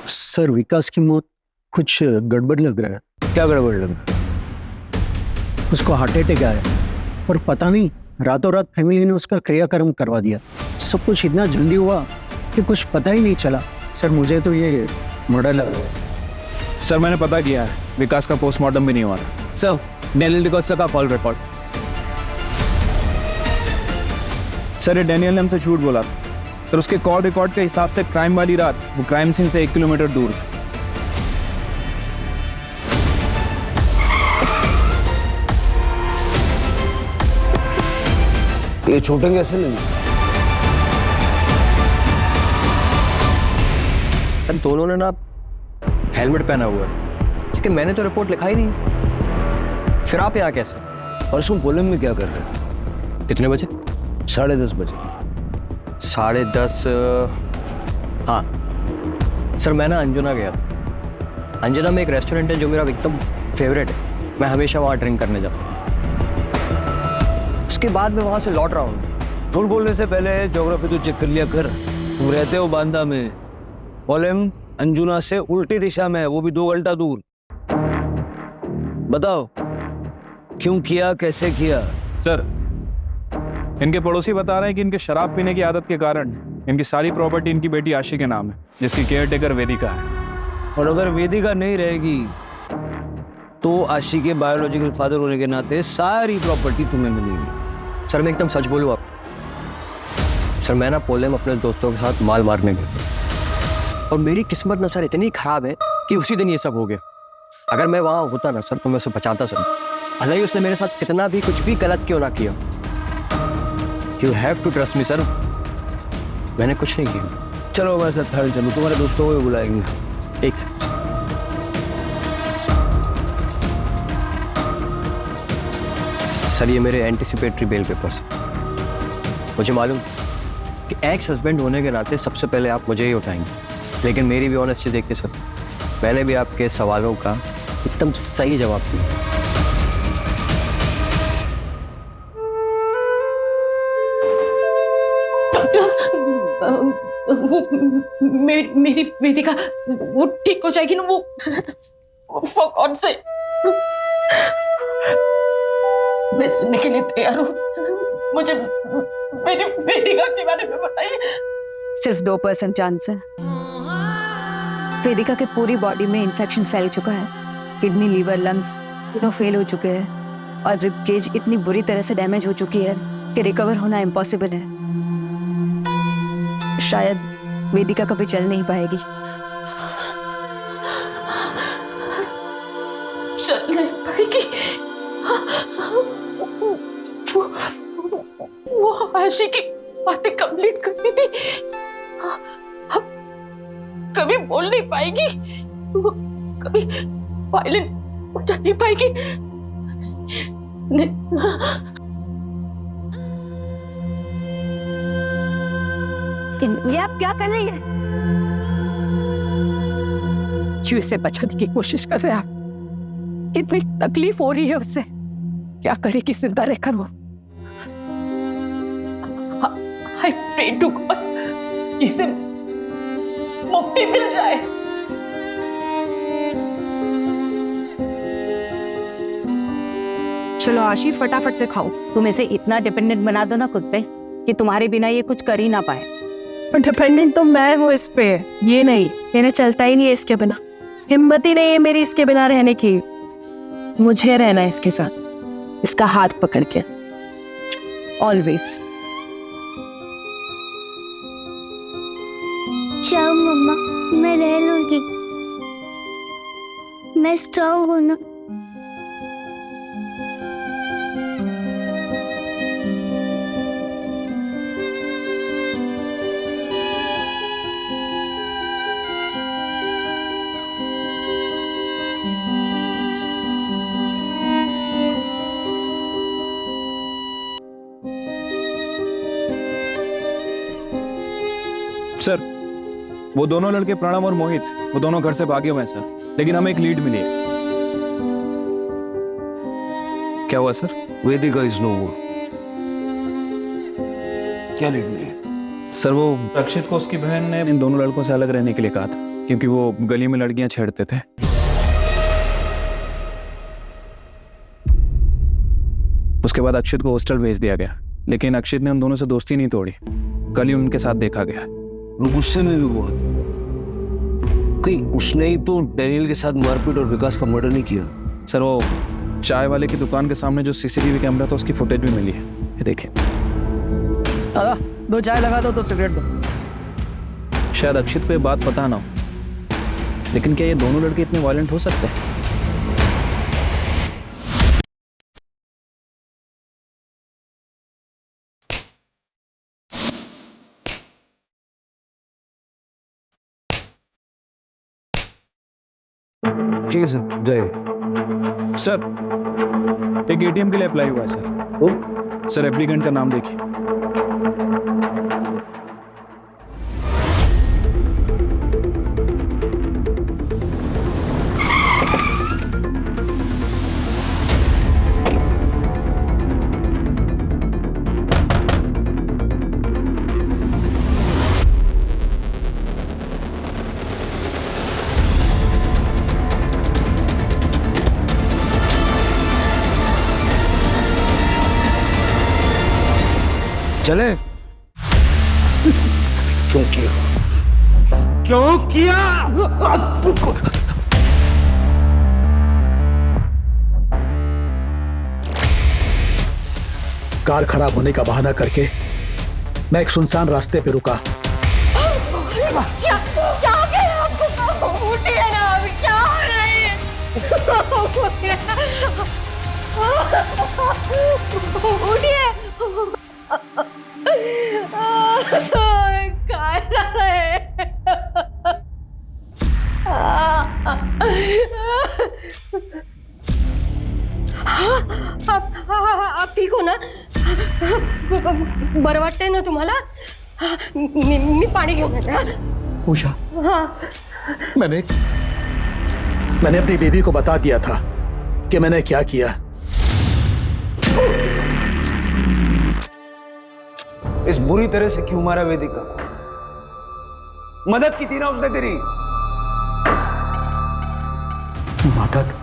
सर, विकास की मौत कुछ गड़बड़ लग रहा है। क्या गड़बड़ लग रहा है? उसको हार्ट अटैक आया और पता नहीं रातों रात फैमिली ने उसका क्रियाक्रम करवा दिया। सब कुछ इतना जल्दी हुआ कि कुछ पता ही नहीं चला। सर, मुझे तो ये मर्डर लग रहा है। सर, मैंने पता किया है, विकास का पोस्टमार्टम भी नहीं हुआ था। सर, डैनियल डिकोस्टा का कॉल रिकॉर्ड। सर, ये डैनियल ने हमसे झूठ बोला था। सर, उसके कॉल रिकॉर्ड के हिसाब से क्राइम वाली रात वो क्राइम सीन से 1 किलोमीटर दूर था। ये छूटेंगे ऐसे नहीं। दोनों ने ना हेलमेट पहना हुआ है, लेकिन मैंने तो रिपोर्ट लिखा ही नहीं। फिर आप यहाँ कैसे? और इसको बोले में क्या कर रहे हैं? कितने बजे? 10:30 बजे। 10:30। हाँ सर, मैं ना अंजुना गया था। अंजुना में एक रेस्टोरेंट है जो मेरा एकदम फेवरेट है। मैं हमेशा वहाँ ड्रिंक करने जाता हूँ। उसके बाद मैं वहाँ से लौट रहा हूँ। झूठ बोलने से पहले ज्योग्राफी तो चेक कर लिया कर। तुम रहते हो बांदा में, पोलेम अंजुना से उल्टी दिशा में है, वो भी 2 घंटा दूर। बताओ क्यों किया, कैसे किया? सर, इनके पड़ोसी बता रहे हैं कि इनके शराब पीने की आदत के कारण इनकी सारी प्रॉपर्टी इनकी बेटी आशी के नाम है, जिसकी केयरटेकर वेदिका है। और अगर वेदिका नहीं रहेगी तो आशी के बायोलॉजिकल फादर होने के नाते सारी प्रॉपर्टी तुम्हें मिलेगी। सर, मैं एकदम सच बोलूँ आप, सर मैं ना पोलेम अपने दोस्तों के साथ माल मारने गया और मेरी किस्मत ना सर इतनी खराब है कि उसी दिन ये सब हो गया। अगर मैं वहाँ होता ना सर तो मैं उसे बचाता सर। हालांकि उसने मेरे साथ कितना भी कुछ भी गलत क्यों ना किया। You have to trust me sir, मैंने कुछ नहीं किया। चलो मैं सर थर्ड चलूँ, तुम्हारे दोस्तों को भी बुलाएंगे। एक सेकंड। सर ये मेरे एंटिसिपेटरी बेल पेपर्स। मुझे मालूम कि एक्स हस्बैंड होने के नाते सबसे पहले आप मुझे ही उठाएंगे, लेकिन मेरी भी ऑनेस्टी देखिए सर, मैंने भी आपके सवालों का एकदम सही जवाब दिया। वो मेरी वेदिका वो ठीक हो जाएगी ना, वो for God से मैं सुनने के लिए तैयार हूँ। मुझे मेरी वेदिका के बारे में बताइए। सिर्फ 2% चांस है। वेदिका के पूरी बॉडी में इंफेक्शन फैल चुका है, किडनी, लीवर, लंग्स तीनों फेल हो चुके हैं और रिब केज इतनी बुरी तरह से डैमेज हो चुकी है कि रिकवर होना इम्पॉसिबल है। शायद वेदिका कभी चल नहीं पाएगी। चल नहीं पाएगी? वो आशी की बातें कंप्लीट करती थी, अब कभी बोल नहीं पाएगी, वो कभी वायलेंट हो जा नहीं पाएगी। ये आप क्या कर रही है? क्यों से बचाने की कोशिश कर रहे हैं आप? कितनी तकलीफ हो रही है उससे, क्या करेगी जिंदा रहकर वो? I pray to God कि इसे मुक्ति मिल जाए। चलो आशी, फटाफट से खाओ। तुम इसे इतना डिपेंडेंट बना दो ना खुद पे कि तुम्हारे बिना ये कुछ कर ही ना पाए। डिपेंडेंट तो मैं हूँ इस पे, ये नहीं। मैंने चलता ही नहीं है इसके बिना, हिम्मत ही नहीं है मेरी इसके बिना रहने की। मुझे रहना है इसके साथ, इसका हाथ पकड़ के ऑलवेज। जाओ मम्मा, मैं रह लूंगी, मैं स्ट्रांग हूँ ना। सर वो दोनों लड़के प्रणव और मोहित, वो दोनों घर से भागे हुए हैं सर, लेकिन हमें एक लीड मिली है। क्या हुआ सर? वेदिका इज नो मोर। क्या लीड मिली? सर वो रक्षित को उसकी बहन ने इन दोनों लड़कों से अलग रहने के लिए कहा था, क्योंकि वो गली में लड़कियां छेड़ते थे। उसके बाद अक्षित को हॉस्टल भेज दिया गया, लेकिन अक्षित ने उन दोनों से दोस्ती नहीं तोड़ी। कल ही उनके साथ देखा गया। वो गुस्से में भी बहुत, कहीं उसने ही तो डैनियल के साथ मारपीट और विकास का मर्डर नहीं किया? सर वो चाय वाले की दुकान के सामने जो सीसीटीवी कैमरा था उसकी फुटेज भी मिली है, ये देखिए। दादा 2 चाय लगा दो, 2 सिगरेट दो। शायद अक्षित को ये बात पता ना हो, लेकिन क्या ये दोनों लड़के इतने वायलेंट हो सकते हैं? ठीक है सर, जय। सर एक एटीएम के लिए अप्लाई हुआ है सर। सर एप्लीकेंट का नाम देखिए। चले? क्यों किया? क्यों किया? कार खराब होने का बहाना करके मैं एक सुनसान रास्ते पे रुका। क्या हो गया आपको? उठिए ना, अभी क्या हो रही है? उठिए। काय आप ठीक हो ना? बरं वाटतंय ना तुम्हाला? मी पाणी घेऊन येते. उषा, हाँ. मैंने अपनी बेबी को बता दिया था कि मैंने क्या किया. इस बुरी तरह से क्यों मारा वेदिका? मदद की थी ना उसने तेरी. मदद?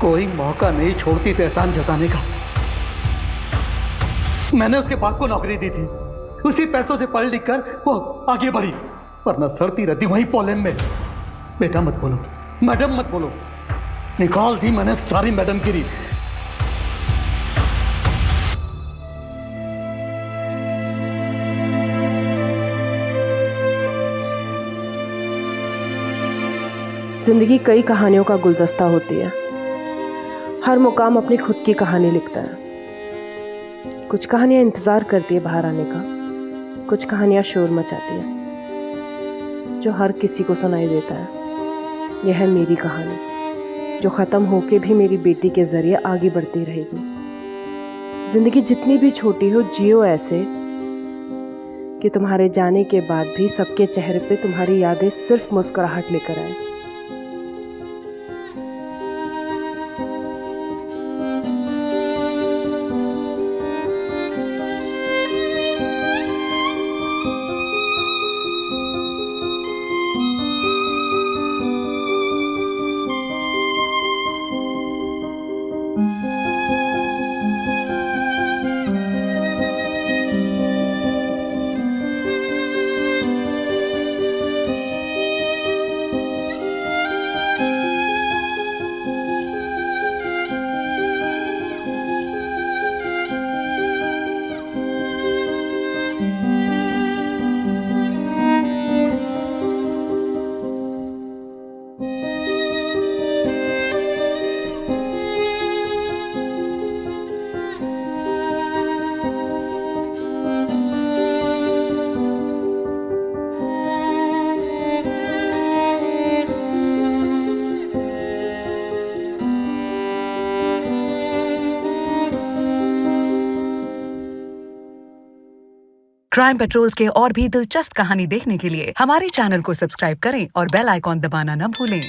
कोई मौका नहीं छोड़ती थी एहसान जताने का. मैंने उसके बाप को नौकरी दी थी, उसी पैसों से पढ़ लिख कर वो आगे बढ़ी, वरना सड़ती रहती वहीं पोलैंड में. बेटा मत बोलो, मैडम मत बोलो, निकाल दी मैंने सारी मैडम गिरी. जिंदगी कई कहानियों का गुलदस्ता होती है. हर मुकाम अपनी खुद की कहानी लिखता है. कुछ कहानियां इंतजार करती है बाहर आने का, कुछ कहानियां शोर मचाती है जो हर किसी को सुनाई देता है. यह है मेरी कहानी, जो ख़त्म होके भी मेरी बेटी के ज़रिए आगे बढ़ती रहेगी. ज़िंदगी जितनी भी छोटी हो, जियो ऐसे कि तुम्हारे जाने के बाद भी सबके चेहरे पे तुम्हारी यादें सिर्फ मुस्कुराहट लेकर आए. क्राइम पेट्रोल्स के और भी दिलचस्प कहानी देखने के लिए हमारे चैनल को सब्सक्राइब करें और बेल आइकॉन दबाना न भूलें.